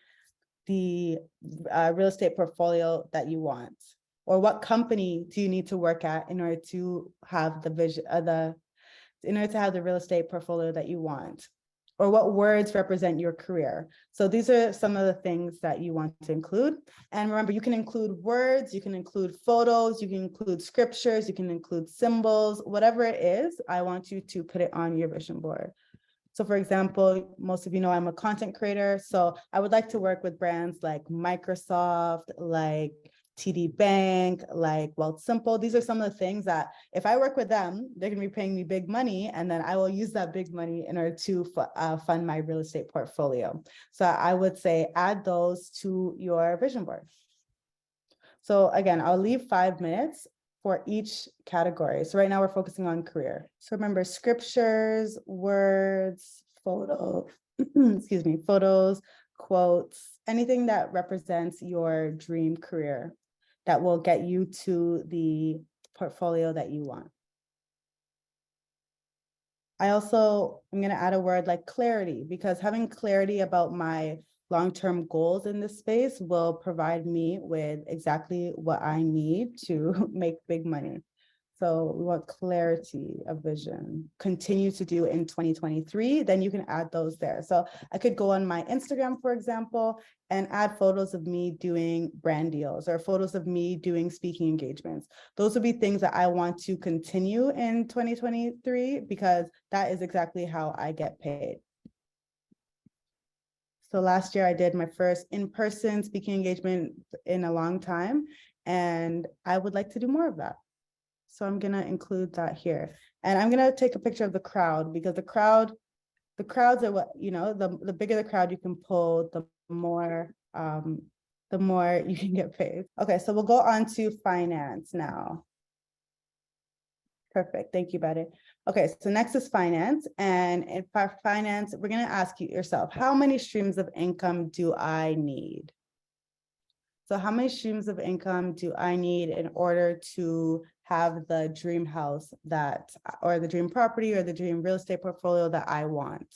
real estate portfolio that you want? Or what company do you need to work at in order to have the vision, in order to have the real estate portfolio that you want? Or what words represent your career? So these are some of the things that you want to include. And remember, you can include words, you can include photos, you can include scriptures, you can include symbols, whatever it is, I want you to put it on your vision board. So for example, most of you know I'm a content creator. So I would like to work with brands like Microsoft, like TD Bank, like Wealthsimple. These are some of the things that if I work with them, they're going to be paying me big money. And then I will use that big money in order to fund my real estate portfolio. So I would say add those to your vision board. So again, I'll leave 5 minutes for each category. So right now we're focusing on career. So remember, scriptures, words, photos, excuse me, photos, quotes, anything that represents your dream career that will get you to the portfolio that you want. I'm going to add a word like clarity, because having clarity about my long-term goals in this space will provide me with exactly what I need to make big money. So we want clarity of vision, continue to do in 2023, then you can add those there. So I could go on my Instagram, for example, and add photos of me doing brand deals or photos of me doing speaking engagements. Those would be things that I want to continue in 2023 because that is exactly how I get paid. So last year I did my first in-person speaking engagement in a long time, and I would like to do more of that. So I'm gonna include that here. And I'm gonna take a picture of the crowd because the crowds are what, you know, the bigger the crowd you can pull, the more you can get paid. Okay, so we'll go on to finance now. Perfect, thank you, Betty. Okay, so next is finance. And for finance, we're gonna ask you yourself, how many streams of income do I need? So how many streams of income do I need in order to have the dream house or the dream property or the dream real estate portfolio that I want?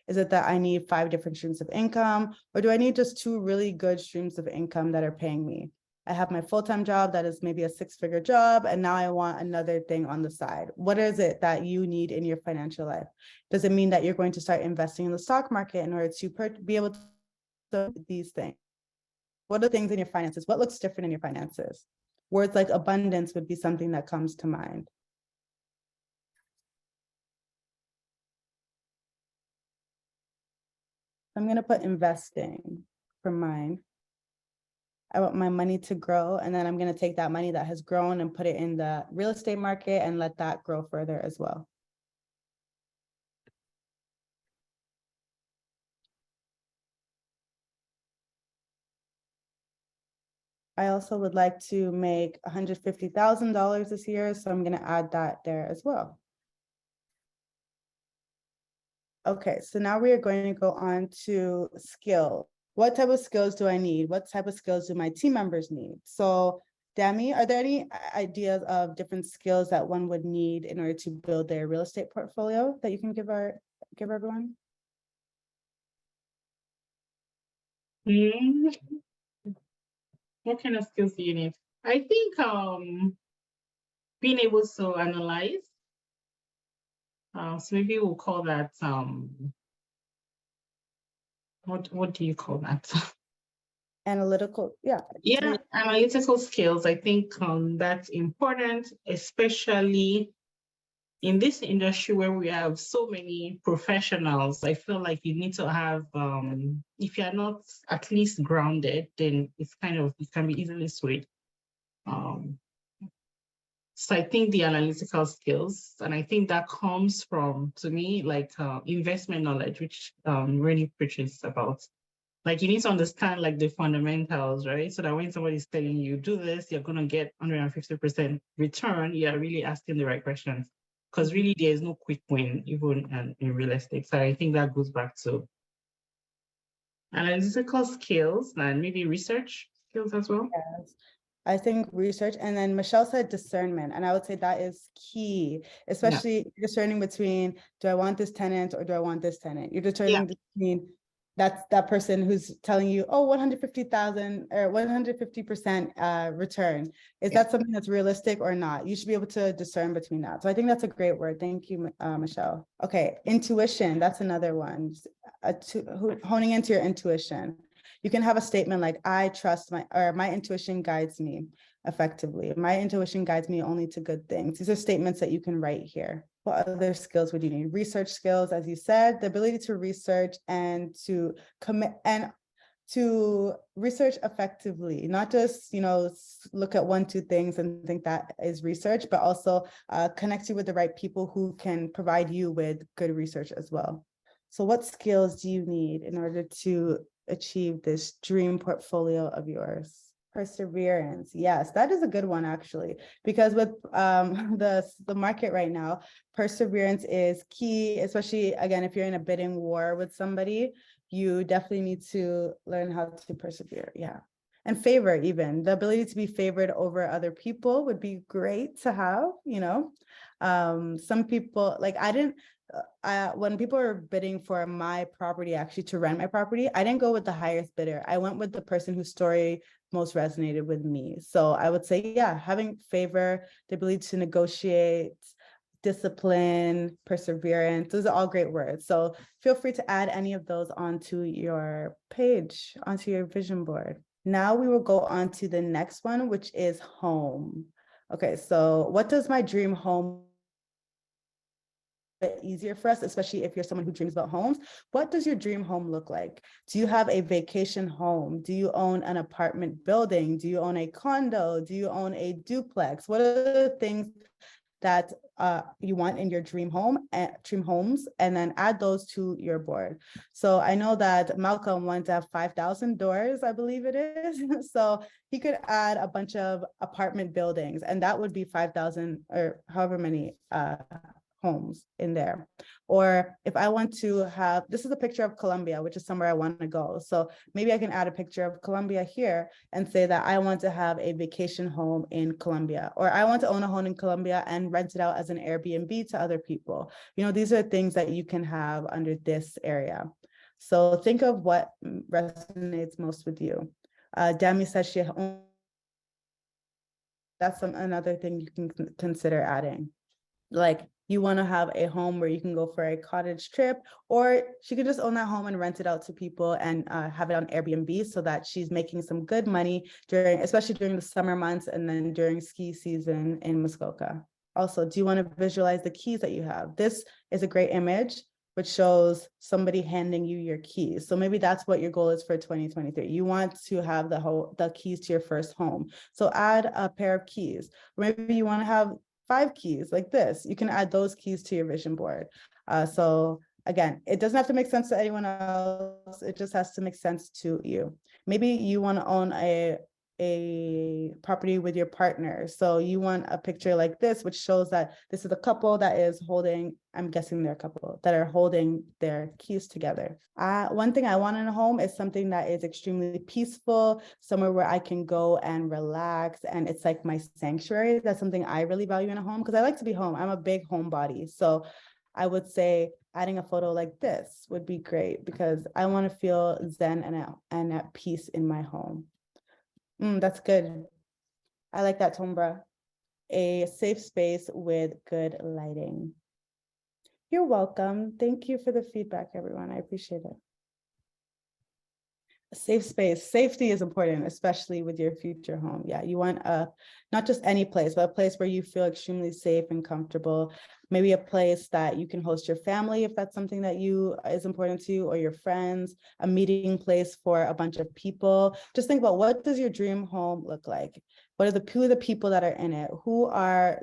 Is it that I need 5 different streams of income, or do I need just 2 really good streams of income that are paying me? I have my full-time job that is maybe a 6-figure job, and now I want another thing on the side. What is it that you need in your financial life? Does it mean that you're going to start investing in the stock market in order to be able to do these things? What are things in your finances? What looks different in your finances? Words like abundance would be something that comes to mind. I'm going to put investing for mine. I want my money to grow, and then I'm going to take that money that has grown and put it in the real estate market and let that grow further as well. I also would like to make $150,000 this year, so I'm going to add that there as well. Okay, so now we are going to go on to skill. What type of skills do I need? What type of skills do my team members need? So, Dammy, are there any ideas of different skills that one would need in order to build their real estate portfolio that you can give everyone? What kind of skills do you need? I think being able to analyze. So maybe we'll call that what do you call that? Analytical, yeah. Yeah, analytical skills. I think that's important, especially in this industry where we have so many professionals. I feel like you need to have, if you're not at least grounded, then it can be easily swayed. So I think the analytical skills, and I think that comes from, to me, like investment knowledge, which Reni preaches about. Like you need to understand like the fundamentals, right? So that when somebody's telling you do this, you're gonna get 150% return. You're really asking the right questions, because really there is no quick win even in real estate. So I think that goes back to analytical skills and maybe research skills as well. Yes. I think research, and then Michelle said discernment, and I would say that is key, especially discerning between, do I want this tenant or do I want this tenant? You're discerning between that person who's telling you, oh, 150,000 or 150% return. Is that something that's realistic or not? You should be able to discern between that. So I think that's a great word. Thank you, Michelle. Okay, intuition, that's another one. Honing into your intuition. You can have a statement like, I trust my intuition guides me effectively. My intuition guides me only to good things. These are statements that you can write here. What other skills would you need? Research skills, as you said, the ability to research and to commit and to research effectively, not just, look at 1-2 things and think that is research, but also connect you with the right people who can provide you with good research as well. So what skills do you need in order to achieve this dream portfolio of yours? Perseverance. Yes, that is a good one, actually, because with the market right now, perseverance is key, especially, again, if you're in a bidding war with somebody, you definitely need to learn how to persevere. Yeah. And favor, even the ability to be favored over other people would be great to have, some people, like when people were bidding for my property, actually to rent my property, I didn't go with the highest bidder. I went with the person whose story most resonated with me. So I would say, yeah, having favor, the ability to negotiate, discipline, perseverance, those are all great words. So feel free to add any of those onto your page, onto your vision board. Now we will go on to the next one, which is home. Okay, so what does my dream home bit easier for us, especially if you're someone who dreams about homes? What does your dream home look like? Do you have a vacation home? Do you own an apartment building? Do you own a condo? Do you own a duplex? What are the things that you want in your dream homes, and then add those to your board. So I know that Malcolm wanted to have 5,000 doors, I believe it is. So he could add a bunch of apartment buildings, and that would be 5,000 or however many homes in there. Or if I want to have, this is a picture of Colombia, which is somewhere I want to go. So maybe I can add a picture of Colombia here and say that I want to have a vacation home in Colombia, or I want to own a home in Colombia and rent it out as an Airbnb to other people. These are things that you can have under this area. So think of what resonates most with you. Dammy says that's another thing you can consider adding. Like, you want to have a home where you can go for a cottage trip, or she could just own that home and rent it out to people and have it on Airbnb, so that she's making some good money especially during the summer months and then during ski season in Muskoka. Also, do you want to visualize the keys that you have? This is a great image which shows somebody handing you your keys. So maybe that's what your goal is for 2023. You want to have the keys to your first home. So add a pair of keys. Or maybe you want to have 5 keys like this. You can add those keys to your vision board. So again, it doesn't have to make sense to anyone else. It just has to make sense to you. Maybe you want to own a property with your partner. So you want a picture like this, which shows that this is a couple that is holding, I'm guessing they're a couple that are holding their keys together. One thing I want in a home is something that is extremely peaceful, somewhere where I can go and relax, and it's like my sanctuary. That's something I really value in a home, because I like to be home. I'm a big homebody. So I would say adding a photo like this would be great, because I want to feel zen and at peace in my home. That's good. I like that, Tombra. A safe space with good lighting. You're welcome. Thank you for the feedback, everyone. I appreciate it. A safe space. Safety is important, especially with your future home. Yeah, you want not just any place, but a place where you feel extremely safe and comfortable. Maybe a place that you can host your family, if that's something that is important to you, or your friends, a meeting place for a bunch of people. Just think about, what does your dream home look like? What are who are the people that are in it? Who are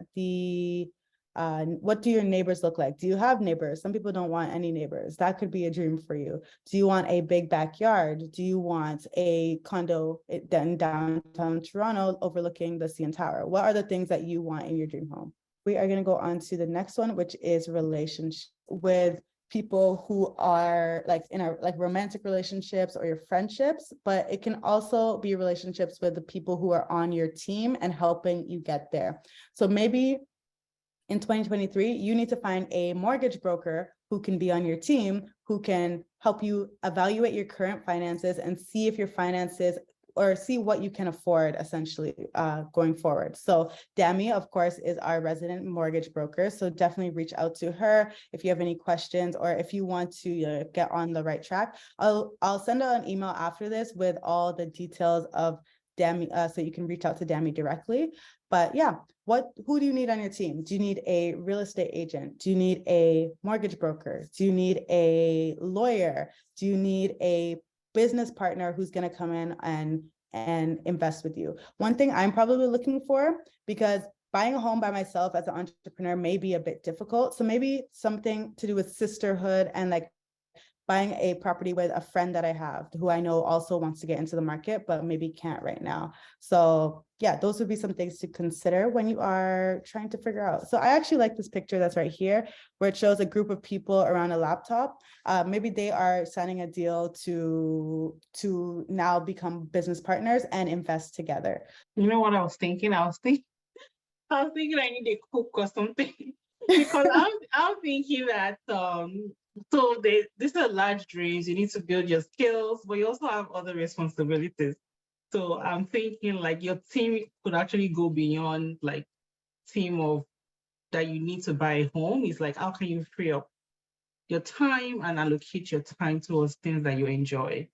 what do your neighbors look like? Do you have neighbors? Some people don't want any neighbors. That could be a dream for you. Do you want a big backyard? Do you want a condo in downtown Toronto overlooking the CN Tower? What are the things that you want in your dream home? We are going to go on to the next one, which is relationship with people who are like in a like romantic relationships or your friendships, but it can also be relationships with the people who are on your team and helping you get there. So maybe in 2023, you need to find a mortgage broker who can be on your team, who can help you evaluate your current finances and see if your finances or see what you can afford essentially going forward. So Dammy, of course, is our resident mortgage broker. So definitely reach out to her if you have any questions or if you want to get on the right track. I'll send out an email after this with all the details of Dammy, so you can reach out to Dammy directly. But yeah, who do you need on your team? Do you need a real estate agent? Do you need a mortgage broker? Do you need a lawyer? Do you need a business partner who's going to come in and invest with you? One thing I'm probably looking for, because buying a home by myself as an entrepreneur may be a bit difficult. So maybe something to do with sisterhood and like buying a property with a friend that I have who I know also wants to get into the market, but maybe can't right now. So yeah, those would be some things to consider when you are trying to figure out. So I actually like this picture that's right here, where it shows a group of people around a laptop. Maybe they are signing a deal to now become business partners and invest together. You know what I was thinking? I was thinking I need a cook or something because I'm thinking that so these are large dreams. You need to build your skills, but you also have other responsibilities. So I'm thinking like your team could actually go beyond like team of that you need to buy a home. It's like how can you free up your time and allocate your time towards things that you enjoy?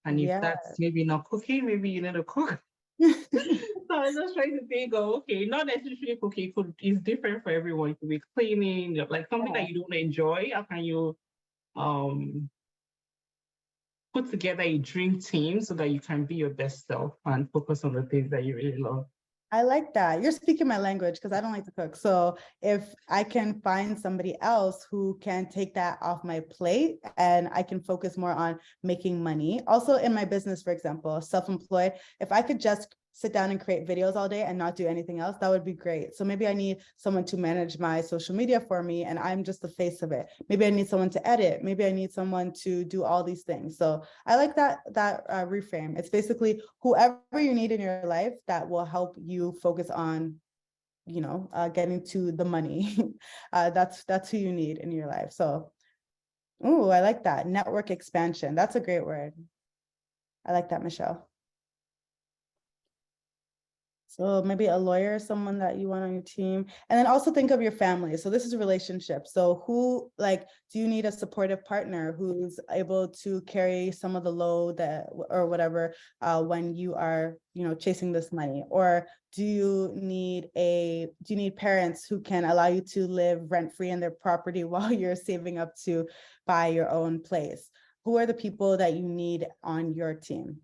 And if Yeah. that's maybe not cooking, maybe you need a cook. So I was just trying to think of, okay, not necessarily cooking food is different for everyone. It could be cleaning, like something that you don't enjoy. How can you um put together a dream team so that you can be your best self and focus on the things that you really love? I like that. You're speaking my language because I don't like to cook. So if I can find somebody else who can take that off my plate and I can focus more on making money. Also in my business, for example, self-employed, if I could just sit down and create videos all day and not do anything else, that would be great. So maybe I need someone to manage my social media for me and I'm just the face of it. Maybe I need someone to edit. Maybe I need someone to do all these things. So I like that reframe. It's basically whoever you need in your life that will help you focus on, getting to the money. That's who you need in your life. So, ooh, I like that. Network expansion. That's a great word. I like that, Michelle. So maybe a lawyer, someone that you want on your team. And then also think of your family. So this is a relationship. So who, like, do you need a supportive partner who's able to carry some of the load that, or whatever, when you are, chasing this money? Or do you need parents who can allow you to live rent-free in their property while you're saving up to buy your own place? Who are the people that you need on your team?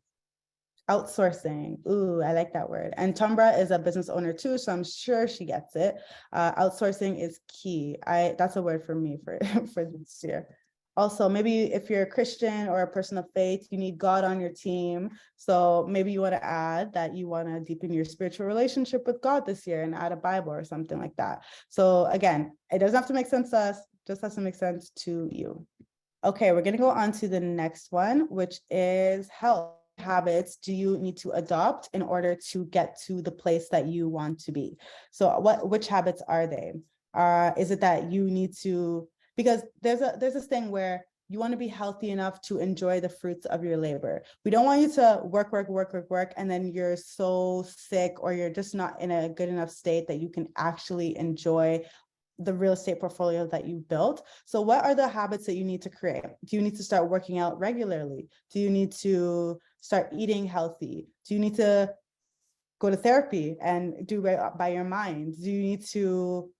Outsourcing. Ooh, I like that word. And Tumbra is a business owner too, so I'm sure she gets it. Outsourcing is key. That's a word for me for for this year. Also, maybe if you're a Christian or a person of faith, you need God on your team. So maybe you want to add that you want to deepen your spiritual relationship with God this year and add a Bible or something like that. So again, it doesn't have to make sense to us, just has to make sense to you. Okay, we're going to go on to the next one, which is health. Habits do you need to adopt in order to get to the place that you want to be? So which habits are they? Is it that you need to, because there's this thing where you want to be healthy enough to enjoy the fruits of your labor. We don't want you to work, and then you're so sick or you're just not in a good enough state that you can actually enjoy the real estate portfolio that you built. So what are the habits that you need to create? Do you need to start working out regularly? Do you need to start eating healthy? Do you need to go to therapy and do right by your mind? Do you need to,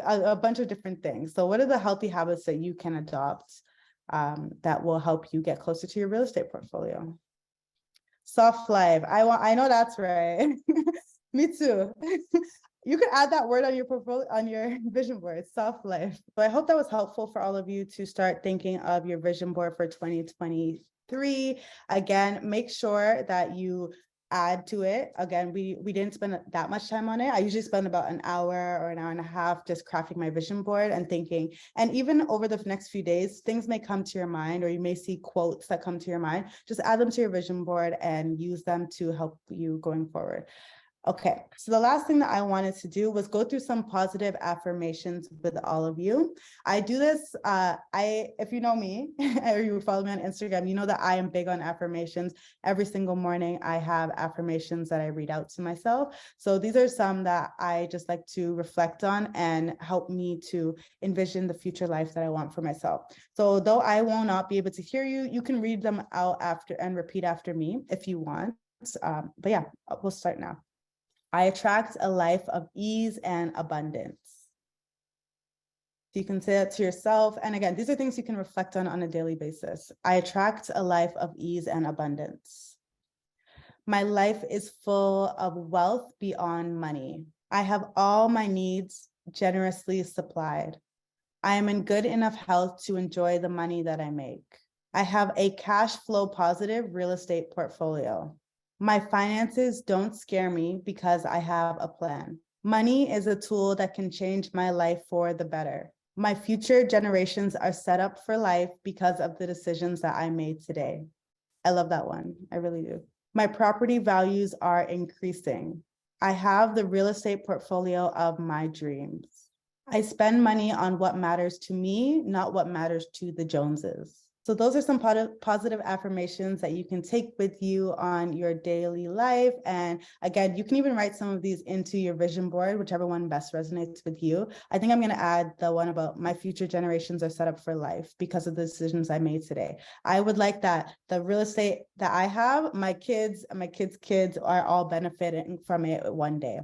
a bunch of different things. So what are the healthy habits that you can adopt that will help you get closer to your real estate portfolio? Soft life. I know that's right. Me too. You could add that word on your portfolio, on your vision board, soft life. So I hope that was helpful for all of you to start thinking of your vision board for 2023. Again, make sure that you add to it. Again, we didn't spend that much time on it. I usually spend about an hour or an hour and a half just crafting my vision board and thinking. And even over the next few days, things may come to your mind, or you may see quotes that come to your mind. Just add them to your vision board and use them to help you going forward. Okay, so the last thing that I wanted to do was go through some positive affirmations with all of you. I do this, if you know me or you follow me on Instagram, you know that I am big on affirmations. Every single morning I have affirmations that I read out to myself. So these are some that I just like to reflect on and help me to envision the future life that I want for myself. So though I will not be able to hear you, you can read them out after and repeat after me if you want. But yeah, we'll start now. I attract a life of ease and abundance. You can say that to yourself. And again, these are things you can reflect on a daily basis. I attract a life of ease and abundance. My life is full of wealth beyond money. I have all my needs generously supplied. I am in good enough health to enjoy the money that I make. I have a cash flow positive real estate portfolio. My finances don't scare me because I have a plan. Money is a tool that can change my life for the better. My future generations are set up for life because of the decisions that I made today. I love that one. I really do. My property values are increasing. I have the real estate portfolio of my dreams. I spend money on what matters to me, not what matters to the Joneses. So those are some positive affirmations that you can take with you on your daily life. And again, you can even write some of these into your vision board, whichever one best resonates with you. I think I'm going to add the one about my future generations are set up for life because of the decisions I made today. I would like that the real estate that I have, my kids and my kids' kids are all benefiting from it one day.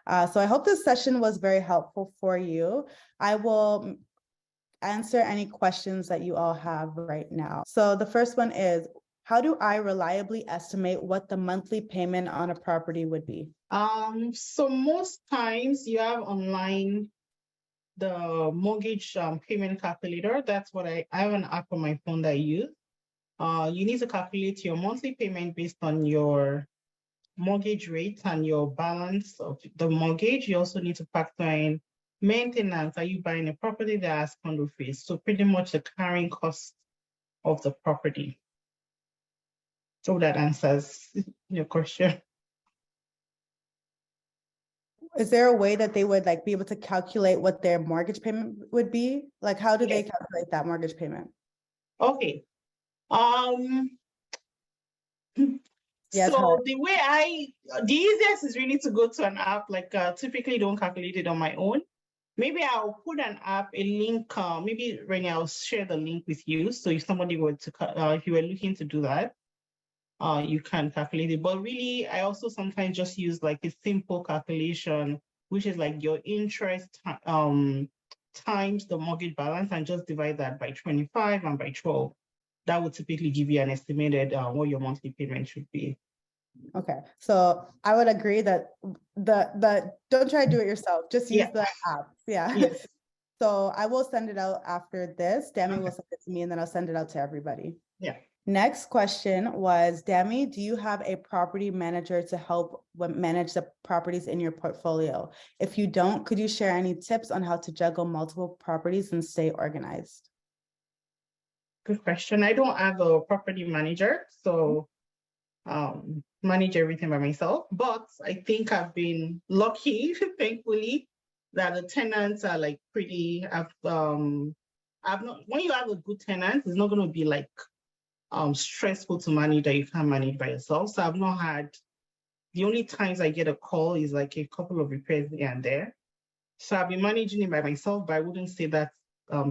So I hope this session was very helpful for you. I will answer any questions that you all have right now. So the first one is, how do I reliably estimate what the monthly payment on a property would be? So most times you have online the mortgage payment calculator. That's what I have an app on my phone that I use. You need to calculate your monthly payment based on your mortgage rate and your balance of the mortgage. You also need to factor in maintenance. Are you buying a property that has condo fees? So pretty much the carrying cost of the property. So that answers your question. Is there a way that they would be able to calculate what their mortgage payment would be? Like, how do they calculate that mortgage payment? Okay. Yeah, so the easiest is really to go to an app. Typically don't calculate it on my own. Maybe I'll put an app, a link. Maybe Reni, I'll share the link with you. So if somebody were to, if you were looking to do that, you can calculate it. But really, I also sometimes just use a simple calculation, which is your interest times the mortgage balance, and just divide that by 25 and by 12. That would typically give you an estimated what your monthly payment should be. Okay, so I would agree that the don't try to do it yourself. Just use the app. Yeah. Yes. So I will send it out after this. Dammy will send it to me, and then I'll send it out to everybody. Yeah. Next question was, Dammy, do you have a property manager to help manage the properties in your portfolio? If you don't, could you share any tips on how to juggle multiple properties and stay organized? Good question. I don't have a property manager, so manage everything by myself. But I think I've been lucky, thankfully, that the tenants are pretty. When you have a good tenant, it's not going to be stressful to manage that you can't manage by yourself. So I've not had. The only times I get a call is a couple of repairs here and there. So I've been managing it by myself, but I wouldn't say that's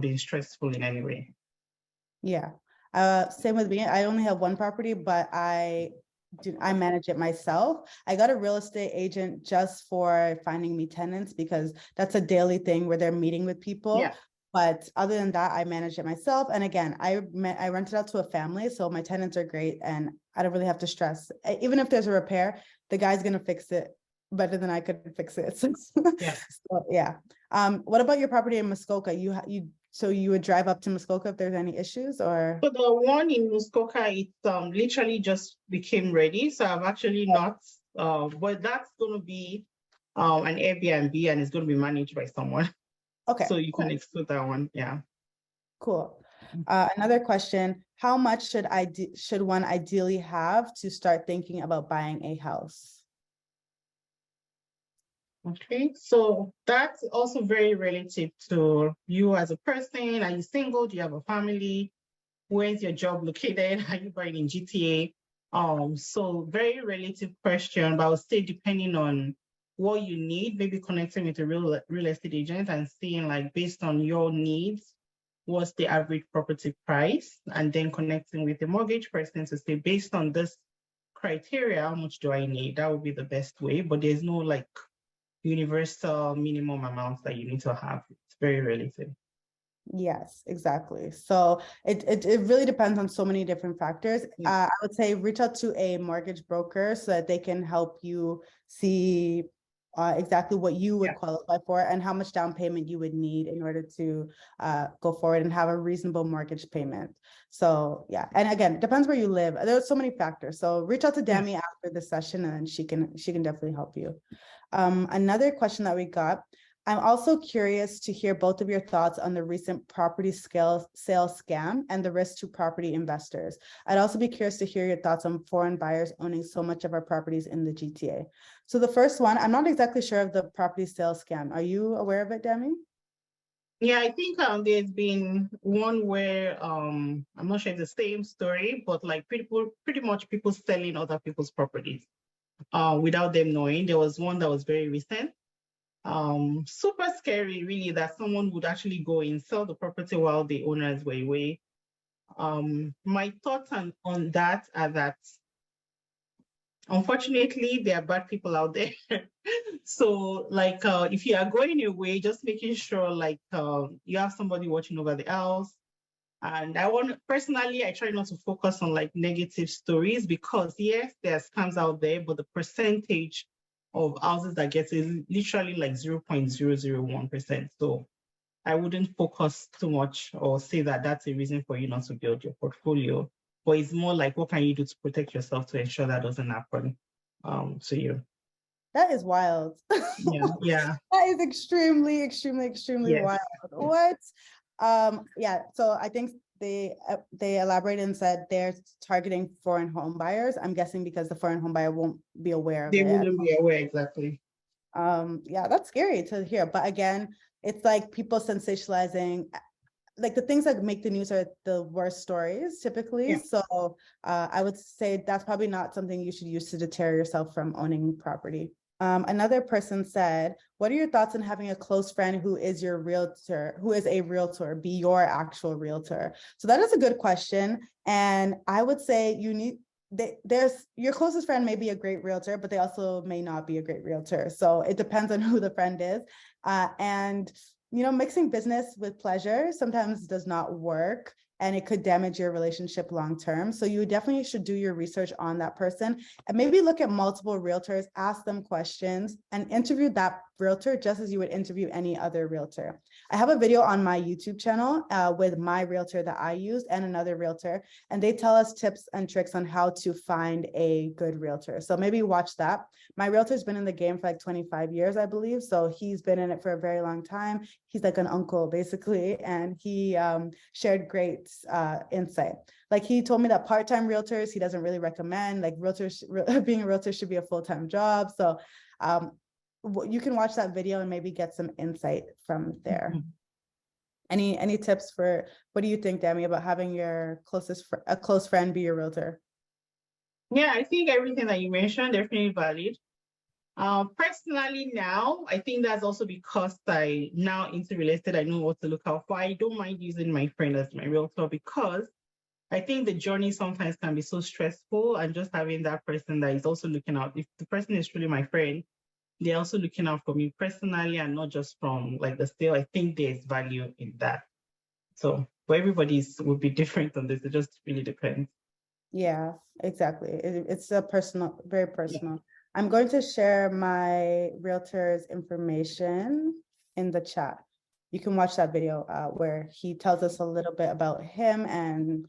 been stressful in any way. Yeah. Same with me. I only have one property, but I manage it myself. I got a real estate agent just for finding me tenants because that's a daily thing where they're meeting with people. Yeah. But other than that, I manage it myself. And again, I rent it out to a family, so my tenants are great and I don't really have to stress. Even if there's a repair, the guy's gonna fix it better than I could fix it. Yeah. So, yeah. What about your property in Muskoka? You So you would drive up to Muskoka if there's any issues, or? So the one in Muskoka, it literally just became ready. So I've actually not, but that's going to be an Airbnb and it's going to be managed by someone. Okay, So you cool. can exclude that one. Yeah. Cool. Another question, how much should one ideally have to start thinking about buying a house? Okay, so that's also very relative to you as a person. Are you single? Do you have a family? Where's your job located? Are you buying in GTA? So very relative question, but I would say depending on what you need, maybe connecting with a real estate agent and seeing like based on your needs, what's the average property price, and then connecting with the mortgage person to say based on this criteria, how much do I need? That would be the best way, but there's no like universal minimum amounts that you need to have. It's very relative. Yes, exactly. So it really depends on so many different factors. Yeah. I would say reach out to a mortgage broker so that they can help you see exactly what you would qualify for and how much down payment you would need in order to go forward and have a reasonable mortgage payment. So yeah, and again, it depends where you live. There's so many factors. So reach out to Dammy after the session and she can definitely help you. Another question that we got, I'm also curious to hear both of your thoughts on the recent property sale scam and the risk to property investors. I'd also be curious to hear your thoughts on foreign buyers owning so much of our properties in the GTA. So the first one, I'm not exactly sure of the property sale scam. Are you aware of it, Dammy? Yeah, I think there's been one where I'm not sure it's the same story, but like pretty much people selling other people's properties without them knowing. There was one that was very recent. Super scary, really, that someone would actually go and sell the property while the owners were away. My thoughts on that are that unfortunately there are bad people out there. So like if you are going away, just making sure like you have somebody watching over the house. And I try not to focus on like negative stories because yes, there are scams out there, but the percentage of houses that get is literally like 0.001%. So I wouldn't focus too much or say that that's a reason for you not to build your portfolio. But it's more like what can you do to protect yourself to ensure that doesn't happen to you. That is wild. Yeah. That is extremely Yes. wild. What? Yeah, so I think they elaborated and said they're targeting foreign home buyers. I'm guessing because the foreign home buyer won't be aware of They it. wouldn't be aware exactly. Yeah, that's scary to hear. But again, it's like people sensationalizing, like the things that make the news are the worst stories typically. Yeah. So I would say that's probably not something you should use to deter yourself from owning property. Another person said, what are your thoughts on having a close friend who is a realtor, be your actual realtor? So that is a good question. And I would say your closest friend may be a great realtor, but they also may not be a great realtor. So it depends on who the friend is. And mixing business with pleasure sometimes does not work. And it could damage your relationship long term. So you definitely should do your research on that person and maybe look at multiple realtors, ask them questions, and interview that realtor just as you would interview any other realtor. I have a video on my YouTube channel with my realtor that I used and another realtor, and they tell us tips and tricks on how to find a good realtor. So maybe watch that. My realtor's been in the game for like 25 years, I believe. So he's been in it for a very long time. He's like an uncle, basically, and he shared great insight. Like he told me that part-time realtors, he doesn't really recommend, like being a realtor should be a full-time job. So you can watch that video and maybe get some insight from there. Mm-hmm. Any tips for, what do you think, Dammy, about having a close friend be your realtor? Yeah, I think everything that you mentioned definitely valid. Personally now, I think that's also because I now into real estate, I know what to look out for. I don't mind using my friend as my realtor because I think the journey sometimes can be so stressful, and just having that person that is also looking out. If the person is truly my friend, they're also looking out for me personally and not just from like the sale. I think there's value in that. So, but everybody's will be different on this. It just really depends. Yeah, exactly. It's very personal. Yeah. I'm going to share my realtor's information in the chat. you can watch that video where he tells us a little bit about him. And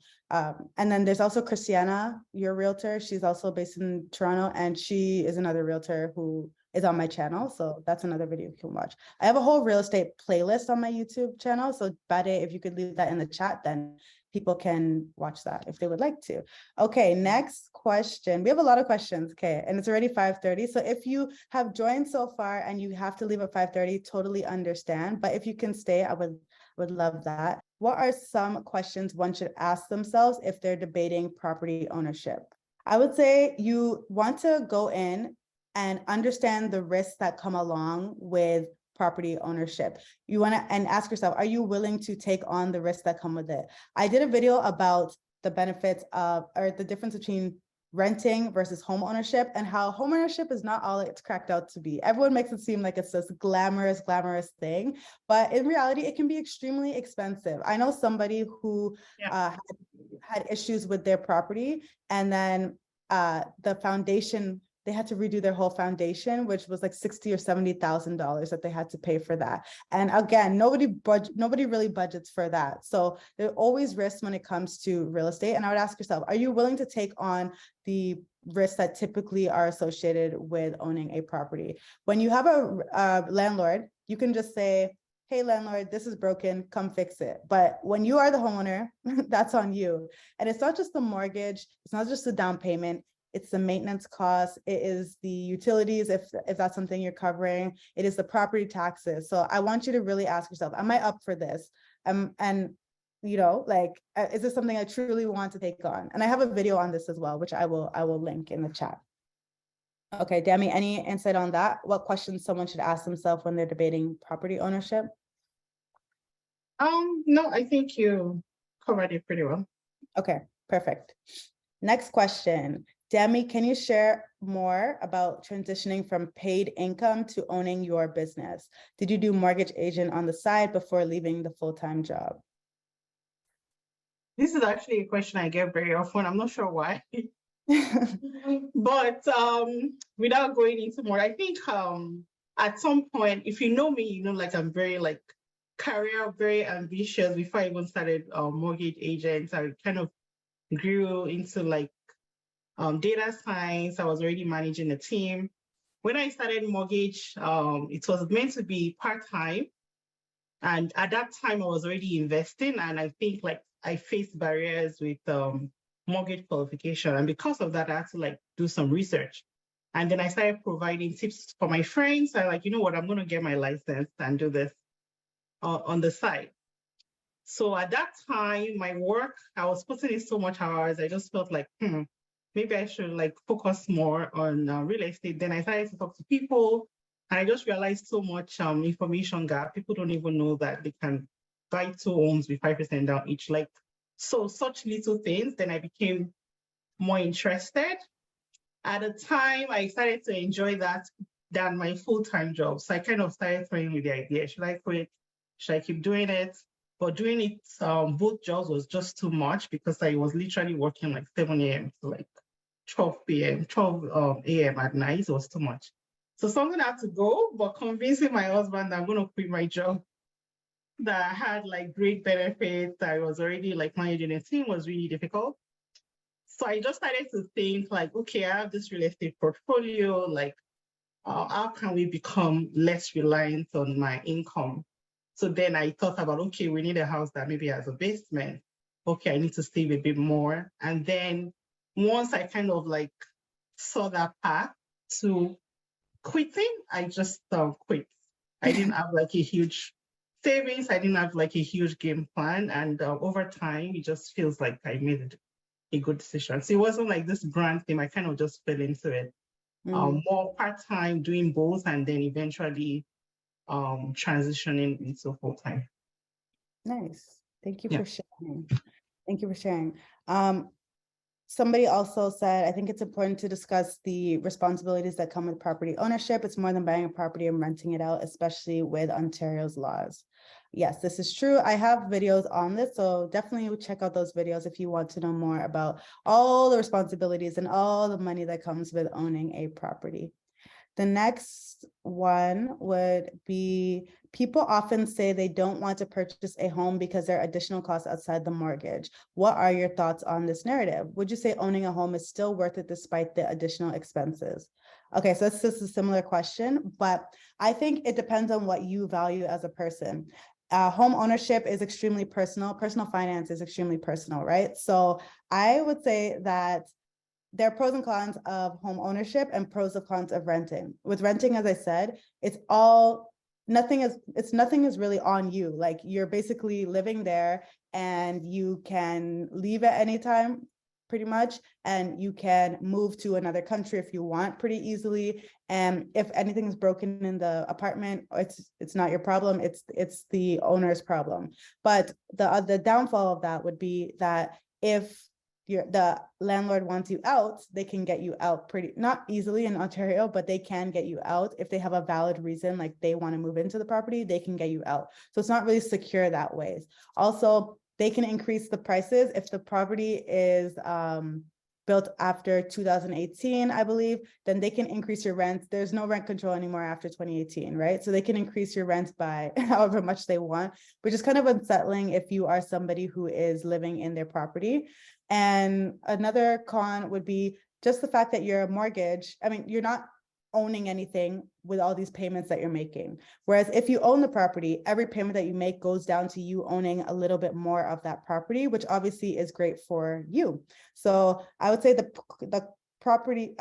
then there's also Christiana, your realtor. She's also based in Toronto, and she is another realtor who is on my channel. So that's another video you can watch. I have a whole real estate playlist on my YouTube channel. So Bade, if you could leave that in the chat, then people can watch that if they would like to. Okay, next question. We have a lot of questions, okay, and it's already 5:30. So if you have joined so far and you have to leave at 5:30, totally understand. But if you can stay, I would love that. What are some questions one should ask themselves if they're debating property ownership? I would say you want to go in and understand the risks that come along with property ownership. You want to and ask yourself, are you willing to take on the risks that come with it? I did a video about the benefits of, or the difference between renting versus home ownership, and how home ownership is not all it's cracked out to be. Everyone makes it seem like it's this glamorous thing, but in reality, it can be extremely expensive. I know somebody who had issues with their property, and then the foundation, they had to redo their whole foundation, which was like $60,000 or $70,000 that they had to pay for that. And again, nobody really budgets for that. So there are always risks when it comes to real estate. And I would ask yourself, are you willing to take on the risks that typically are associated with owning a property? When you have a landlord, you can just say, hey, landlord, this is broken, come fix it. But when you are the homeowner, that's on you. And it's not just the mortgage, it's not just the down payment, it's the maintenance costs, it is the utilities, if that's something you're covering, it is the property taxes. So I want you to really ask yourself, am I up for this? And you know, like, is this something I truly want to take on? And I have a video on this as well, which I will link in the chat. Okay, Dammy, any insight on that? What questions someone should ask themselves when they're debating property ownership? No, I think you covered it pretty well. Okay, perfect. Next question. Dammy, can you share more about transitioning from paid income to owning your business? Did you do mortgage agent on the side before leaving the full-time job? This is actually a question I get very often. I'm not sure why. But without going into more, I think at some point, if you know me, you know, like I'm very like career, very ambitious. Before I even started mortgage agents, I kind of grew into like data science. I was already managing a team. When I started mortgage, it was meant to be part-time. And at that time, I was already investing. And I think like I faced barriers with mortgage qualification. And because of that, I had to like do some research. And then I started providing tips for my friends. I like, you know what, I'm going to get my license and do this on the side. So at that time, my work, I was putting in so much hours. I just felt like, maybe I should like focus more on real estate. Then I started to talk to people, and I just realized so much information gap. People don't even know that they can buy 2 homes with 5% down each. Like, so such little things. Then I became more interested. At the time, I started to enjoy that than my full-time job. So I kind of started playing with the idea, should I quit? Should I keep doing it? But doing it, both jobs was just too much because I was literally working like 7 a.m. to like 12 p.m., 12 a.m. at night. It was too much. So something had to go, but convincing my husband that I'm going to quit my job, that I had like great benefits, I was already like managing a team, was really difficult. So I just started to think like, okay, I have this real estate portfolio, like how can we become less reliant on my income? So then I thought about, okay, we need a house that maybe has a basement. Okay, I need to save a bit more. And then once I kind of like saw that path to quitting, I just quit. I didn't have like a huge savings. I didn't have like a huge game plan. And over time, it just feels like I made a good decision. So it wasn't like this grand thing. I kind of just fell into it. More part-time, doing both, and then eventually transitioning into full-time. Nice. Thank you for sharing. Thank you for sharing. Somebody also said, I think it's important to discuss the responsibilities that come with property ownership. It's more than buying a property and renting it out, especially with Ontario's laws. Yes, this is true. I have videos on this, so definitely check out those videos if you want to know more about all the responsibilities and all the money that comes with owning a property. The next one would be, people often say they don't want to purchase a home because there are additional costs outside the mortgage. What are your thoughts on this narrative? Would you say owning a home is still worth it despite the additional expenses? Okay, so it's just a similar question, but I think it depends on what you value as a person. Home ownership is extremely personal. Personal finance is extremely personal, right? So I would say that there are pros and cons of home ownership and pros and cons of renting. With renting, as I said, nothing is really on you. Like, you're basically living there and you can leave at any time, pretty much, and you can move to another country if you want pretty easily. And if anything is broken in the apartment, it's not your problem, it's the owner's problem. But the downfall of that would be that if the landlord wants you out, they can get you out not easily in Ontario, but they can get you out if they have a valid reason, like they want to move into the property, they can get you out. So it's not really secure that way. Also, they can increase the prices if the property is built after 2018, I believe, then they can increase your rent. There's no rent control anymore after 2018, right? So they can increase your rent by however much they want, which is kind of unsettling if you are somebody who is living in their property. And another con would be just the fact that your mortgage, I mean, you're not owning anything with all these payments that you're making. Whereas if you own the property, every payment that you make goes down to you owning a little bit more of that property, which obviously is great for you. So I would say the property,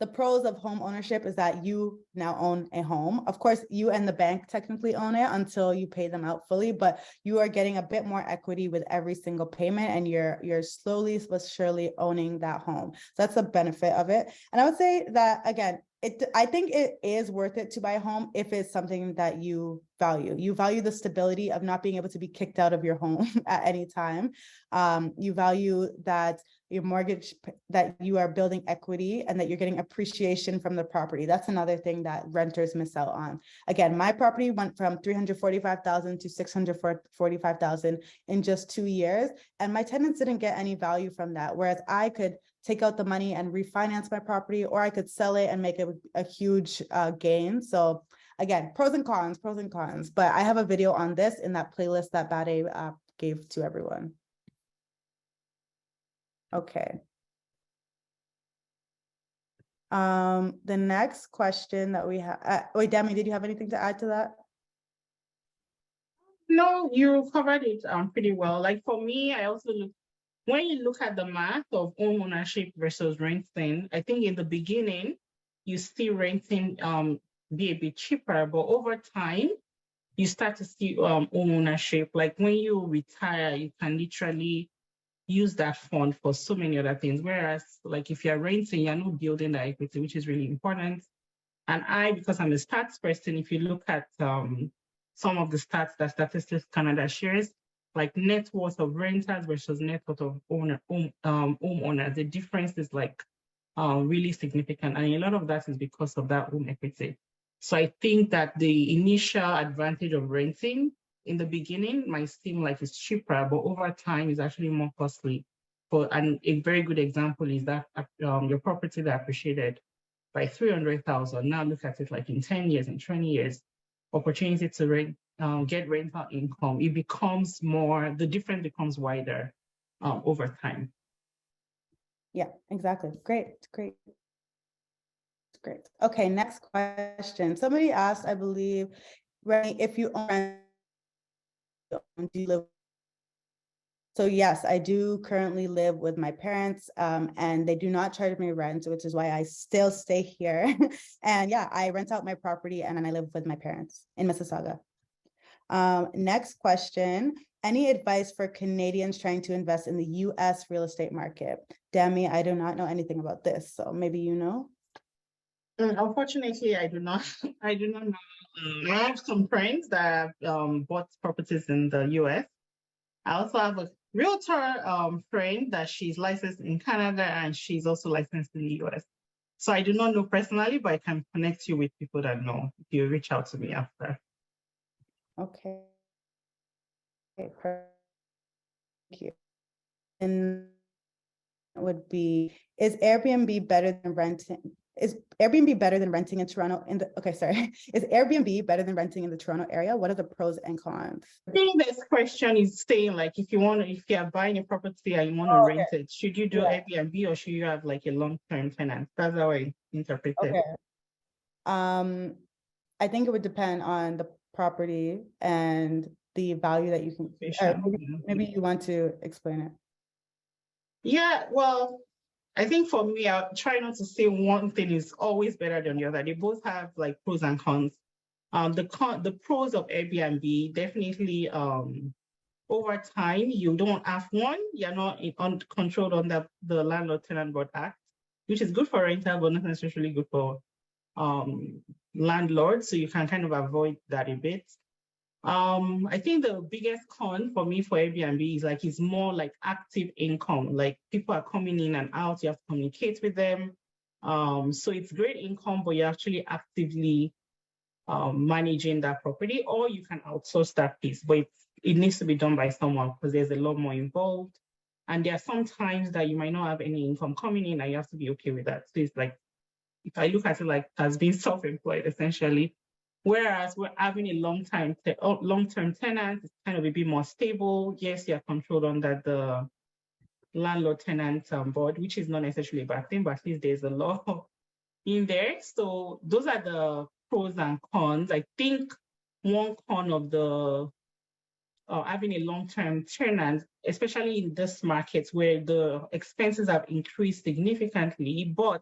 the pros of home ownership is that you now own a home. Of course, you and the bank technically own it until you pay them out fully, but you are getting a bit more equity with every single payment, and you're slowly but surely owning that home. So that's the benefit of it. And I would say that, again, I think it is worth it to buy a home if it's something that you value. You value the stability of not being able to be kicked out of your home at any time. You value that your mortgage, that you are building equity and that you're getting appreciation from the property. That's another thing that renters miss out on. Again, my property went from 345,000 to 645,000 in just 2 years, and my tenants didn't get any value from that. Whereas I could take out the money and refinance my property, or I could sell it and make a huge gain. So again, pros and cons, but I have a video on this in that playlist that Bade gave to everyone. Okay. The next question that we have, wait, Dami, did you have anything to add to that? No, you covered it pretty well. Like for me, I also look, when you look at the math of home ownership versus renting, I think in the beginning, you see renting be a bit cheaper, but over time, you start to see home ownership. Like when you retire, you can literally use that fund for so many other things. Whereas, like if you're renting, you're not building the equity, which is really important. And because I'm a stats person, if you look at some of the stats that Statistics Canada shares, like net worth of renters versus net worth of homeowners, the difference is like really significant. And a lot of that is because of that home equity. So I think that the initial advantage of renting in the beginning might seem like it's cheaper, but over time is actually more costly. And a very good example is that your property that appreciated by 300,000. Now look at it like in 10 years and 20 years, opportunity to get rental income, it becomes more, the difference becomes wider over time. Yeah, exactly. Great. Okay, next question. Somebody asked, I believe, Reni, if you own, do you live? So yes, I do currently live with my parents, and they do not charge me rent, which is why I still stay here. And yeah, I rent out my property and then I live with my parents in Mississauga. Next question. Any advice for Canadians trying to invest in the US real estate market? Dami, I do not know anything about this, so maybe you know? Unfortunately, I do not. I do not know. I have some friends that bought properties in the US. I also have a realtor friend that she's licensed in Canada and she's also licensed in the US. So I do not know personally, but I can connect you with people that know if you reach out to me after. Okay. Okay, thank you. And would be, is Airbnb better than renting? is Airbnb better than renting in Toronto is Airbnb better than renting in the Toronto area? What are the pros and cons? I think this question is saying like if you are buying a property and you want to Oh, rent it, should you do Airbnb or should you have like a long-term tenant? That's how I interpret it. Okay. I think it would depend on the property and the value that you can. Maybe you want to explain it. Yeah, well, I think for me, I'll try not to say one thing is always better than the other. They both have like pros and cons. The pros of Airbnb definitely over time you don't have one. You're not controlled under the Landlord Tenant Board Act, which is good for rental, but not necessarily good for landlords. So you can kind of avoid that a bit. I think the biggest con for me for Airbnb is like it's more like active income. Like people are coming in and out, you have to communicate with them. So it's great income, but you're actually actively managing that property, or you can outsource that piece, but it needs to be done by someone because there's a lot more involved. And there are some times that you might not have any income coming in and you have to be okay with that. So it's like, if I look at it like as being self-employed essentially, whereas we're having a long-term tenant, it's kind of a bit more stable. Yes, you're controlled under the landlord tenant board, which is not necessarily a bad thing, but at least there's a law in there. So those are the pros and cons. I think one con of the having a long-term tenant, especially in this market where the expenses have increased significantly, but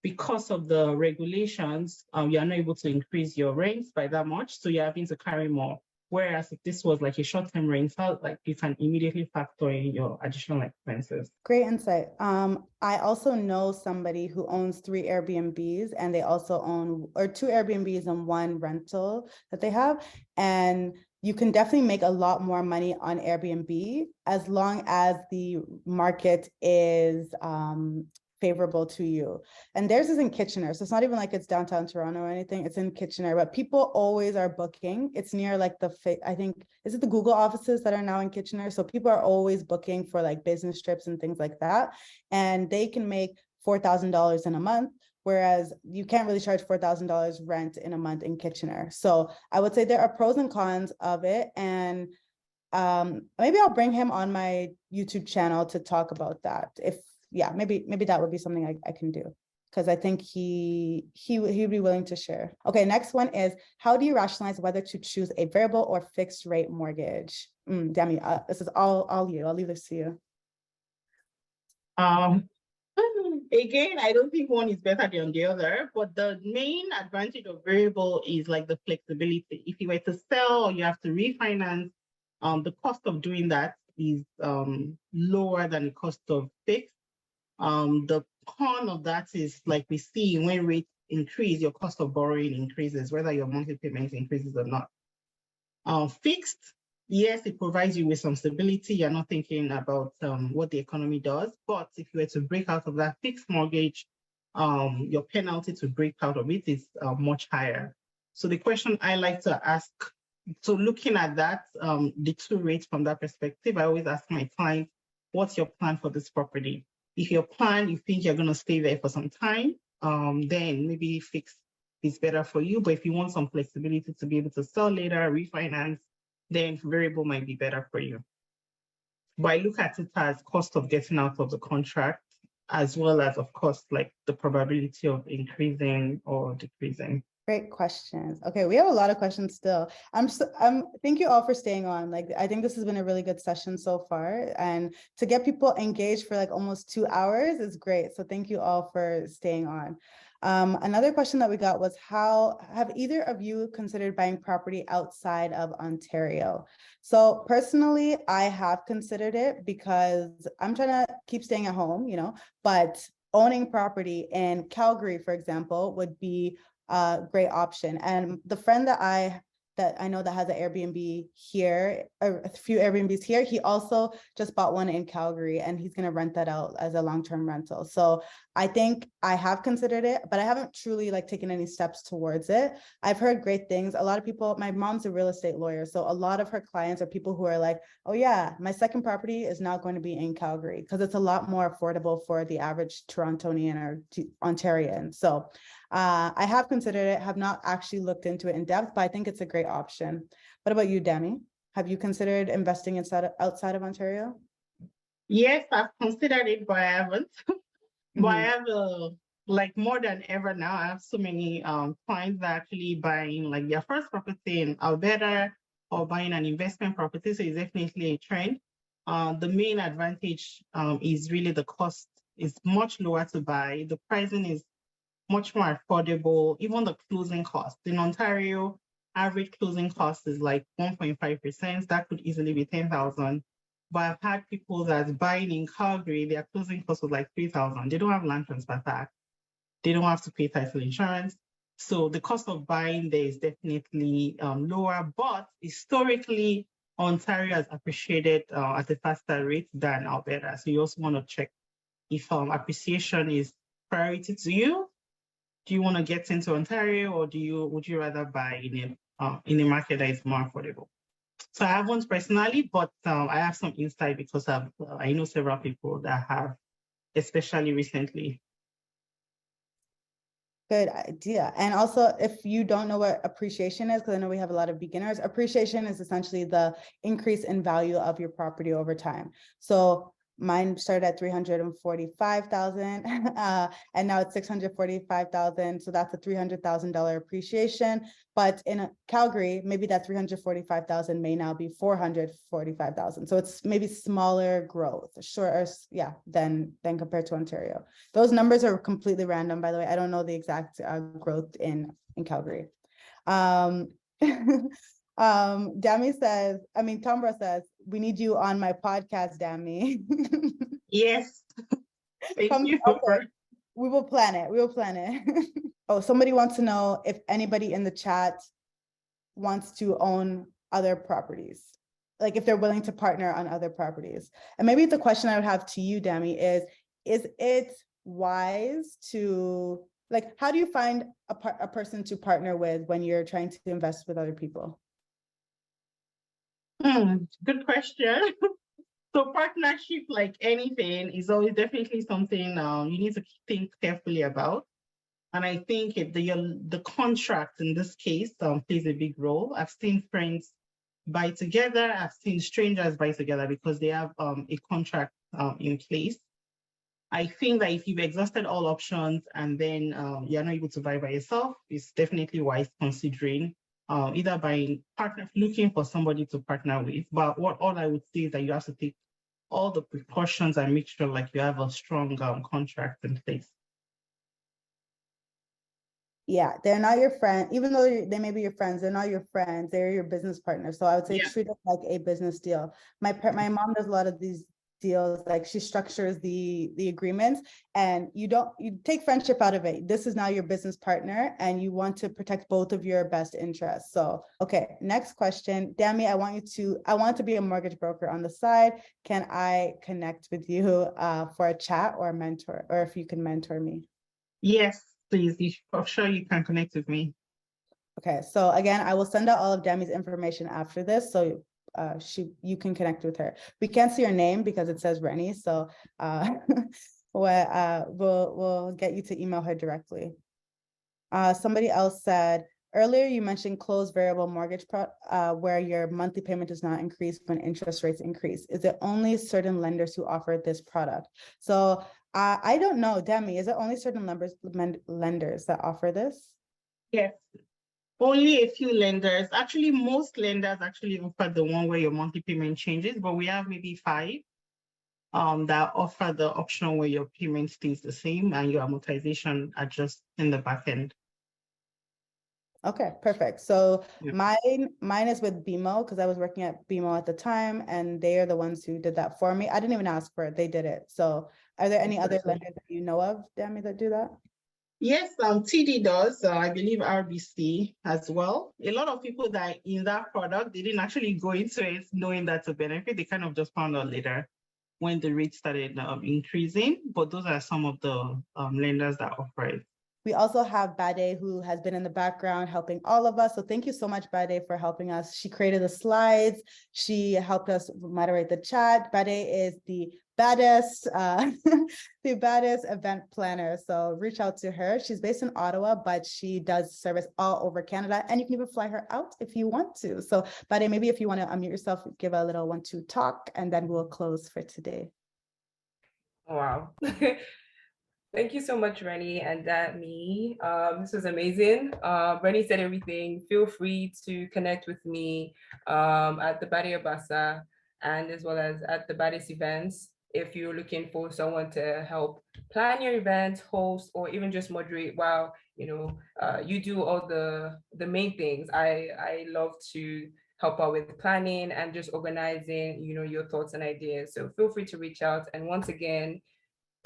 because of the regulations, you are not able to increase your rents by that much, so you're having to carry more. Whereas if this was like a short-term rental, like you can immediately factor in your additional expenses. Great insight. I also know somebody who owns 3 Airbnbs, and they also own, or 2 Airbnbs and 1 rental that they have. And you can definitely make a lot more money on Airbnb as long as the market is favorable to you. And theirs is in Kitchener, so it's not even like it's downtown Toronto or anything. It's in Kitchener, but people always are booking. It's near like I think, is it the Google offices that are now in Kitchener? So people are always booking for like business trips and things like that, and they can make $4,000 in a month, whereas you can't really charge $4,000 rent in a month in Kitchener. So I would say there are pros and cons of it, and maybe I'll bring him on my YouTube channel to talk about that. Maybe that would be something I can do, because I think he'd be willing to share. Okay, next one is, how do you rationalize whether to choose a variable or fixed rate mortgage? Dammy, this is all you. I'll leave this to you. Again, I don't think one is better than the other, but the main advantage of variable is like the flexibility. If you were to sell or you have to refinance, the cost of doing that is lower than the cost of fixed. The con of that is, like we see, when rates increase, your cost of borrowing increases, whether your monthly payment increases or not. Fixed, yes, it provides you with some stability. You're not thinking about what the economy does, but if you were to break out of that fixed mortgage, your penalty to break out of it is much higher. So the question I like to ask, so looking at that, the 2 rates from that perspective, I always ask my clients, what's your plan for this property? If your plan, you think you're going to stay there for some time, then maybe fixed is better for you. But if you want some flexibility to be able to sell later, refinance, then variable might be better for you. But I look at it as cost of getting out of the contract, as well as, of course, like the probability of increasing or decreasing. Great questions. Okay, we have a lot of questions still. Thank you all for staying on. Like, I think this has been a really good session so far, and to get people engaged for like almost 2 hours is great. So thank you all for staying on. Another question that we got was, have either of you considered buying property outside of Ontario? So personally, I have considered it because I'm trying to keep staying at home, but owning property in Calgary, for example, would be a great option. And the friend that I know that has an Airbnb here, a few Airbnbs here, he also just bought one in Calgary, and he's going to rent that out as a long-term rental. So I think I have considered it, but I haven't truly like taken any steps towards it. I've heard great things. A lot of people, my mom's a real estate lawyer, so a lot of her clients are people who are like, oh yeah, my second property is now going to be in Calgary because it's a lot more affordable for the average Torontonian or Ontarian. So I have considered it, have not actually looked into it in depth, but I think it's a great option. What about you, Dammy? Have you considered investing outside of Ontario? Yes, I've considered it, but I haven't. But I Mhm. have like more than ever now. I have so many clients that are actually buying like their first property in Alberta or buying an investment property. So it's definitely a trend. The main advantage is really the cost is much lower to buy. The pricing is much more affordable. Even the closing cost in Ontario, average closing cost is like 1.5%. That could easily be 10,000. But I've had people that's buying in Calgary, their closing cost was like 3,000. They don't have land transfer tax. They don't have to pay title insurance. So the cost of buying there is definitely lower, but historically, Ontario has appreciated at a faster rate than Alberta. So you also want to check if appreciation is priority to you. Do you want to get into Ontario, or would you rather buy in a market that is more affordable? So I haven't personally, but I have some insight because I know several people that have, especially recently. Good idea. And also, if you don't know what appreciation is, because I know we have a lot of beginners, appreciation is essentially the increase in value of your property over time. So mine started at 345,000, and now it's 645,000. So that's a $300,000 appreciation. But in Calgary, maybe that 345,000 may now be 445,000. So it's maybe smaller growth, shorter, yeah, than compared to Ontario. Those numbers are completely random, by the way. I don't know the exact growth in Calgary. Dammy says, Tombra says, we need you on my podcast, Dammy. Yes, thank you. Okay. We will plan it. We will plan it. Oh, somebody wants to know if anybody in the chat wants to own other properties, like if they're willing to partner on other properties. And maybe the question I would have to you, Dammy, is it wise to, like, how do you find a person to partner with when you're trying to invest with other people? Good question. So partnership, like anything, is always definitely something you need to think carefully about. And I think the contract in this case plays a big role. I've seen friends buy together. I've seen strangers buy together because they have a contract in place. I think that if you've exhausted all options and then you're not able to buy by yourself, it's definitely wise considering either looking for somebody to partner with. But all I would say is that you have to take all the precautions and make sure like you have a strong contract in place. Yeah, they're not your friend, even though they may be your friends, they're not your friends, they're your business partners. So I would say treat it like a business deal. My mom does a lot of these deals, like she structures the agreements, and you take friendship out of it. This is now your business partner and you want to protect both of your best interests. So, okay, next question. Dammy, I want to be a mortgage broker on the side. Can I connect with you for a chat or a mentor, or if you can mentor me? Yes, please. I'm sure you can connect with me. Okay, so again, I will send out all of Dammy's information after this, so you can connect with her. We can't see her name because it says Reni, so we'll get you to email her directly. Somebody else said, earlier you mentioned closed variable mortgage where your monthly payment does not increase when interest rates increase. Is it only certain lenders who offer this product? So I don't know, Dammy, is it only certain lenders that offer this? Yes. Only a few lenders. Actually, most lenders actually offer the one where your monthly payment changes, but we have maybe 5 that offer the option where your payment stays the same and your amortization adjusts in the back end. Okay, perfect. So mine is with BMO because I was working at BMO at the time, and they are the ones who did that for me. I didn't even ask for it; they did it. So, are there any other lenders that you know of, Dammy, that do that? Yes, TD does. I believe RBC as well. A lot of people that are in that product, they didn't actually go into it knowing that's a benefit. They kind of just found out later. when the rate started increasing, but those are some of the lenders that offer it. We also have Bade, who has been in the background helping all of us. So thank you so much, Bade, for helping us. She created the slides. She helped us moderate the chat. Bade is the baddest, the baddest event planner. So reach out to her. She's based in Ottawa, but she does service all over Canada. And you can even fly her out if you want to. So Bade, maybe if you want to unmute yourself, give a little 1-2 talk, and then we'll close for today. Wow. Thank you so much, Reni and Dammy. This was amazing. Reni said everything. Feel free to connect with me at the Bade Obasa and as well as at the Baddest events. If you're looking for someone to help plan your events, host, or even just moderate while you do all the main things. I love to help out with planning and just organizing, your thoughts and ideas. So feel free to reach out. And once again,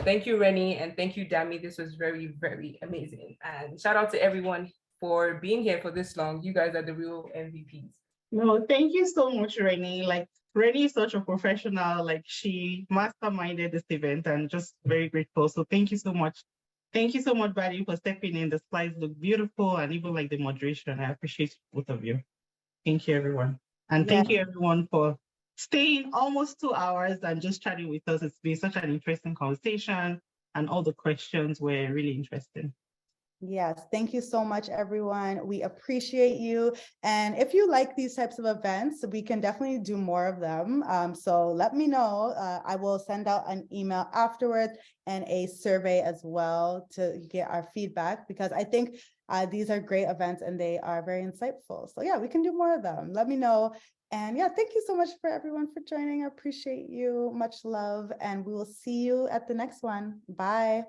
thank you, Reni, and thank you, Dammy. This was very, very amazing. And shout out to everyone for being here for this long. You guys are the real MVPs. No, thank you so much, Reni. Like, Reni is such a professional. Like, she masterminded this event, and just very grateful. So thank you so much. Thank you so much, Buddy, for stepping in. The slides look beautiful, and even like the moderation. I appreciate both of you. Thank you, everyone. And thank you, everyone, for staying almost 2 hours and just chatting with us. It's been such an interesting conversation, and all the questions were really interesting. Yes, thank you so much, everyone. We appreciate you. And if you like these types of events, we can definitely do more of them. So let me know. I will send out an email afterwards and a survey as well to get our feedback, because I think these are great events and they are very insightful. So yeah, we can do more of them. Let me know. And yeah, thank you so much for everyone for joining. I appreciate you. Much love. And we will see you at the next one. Bye.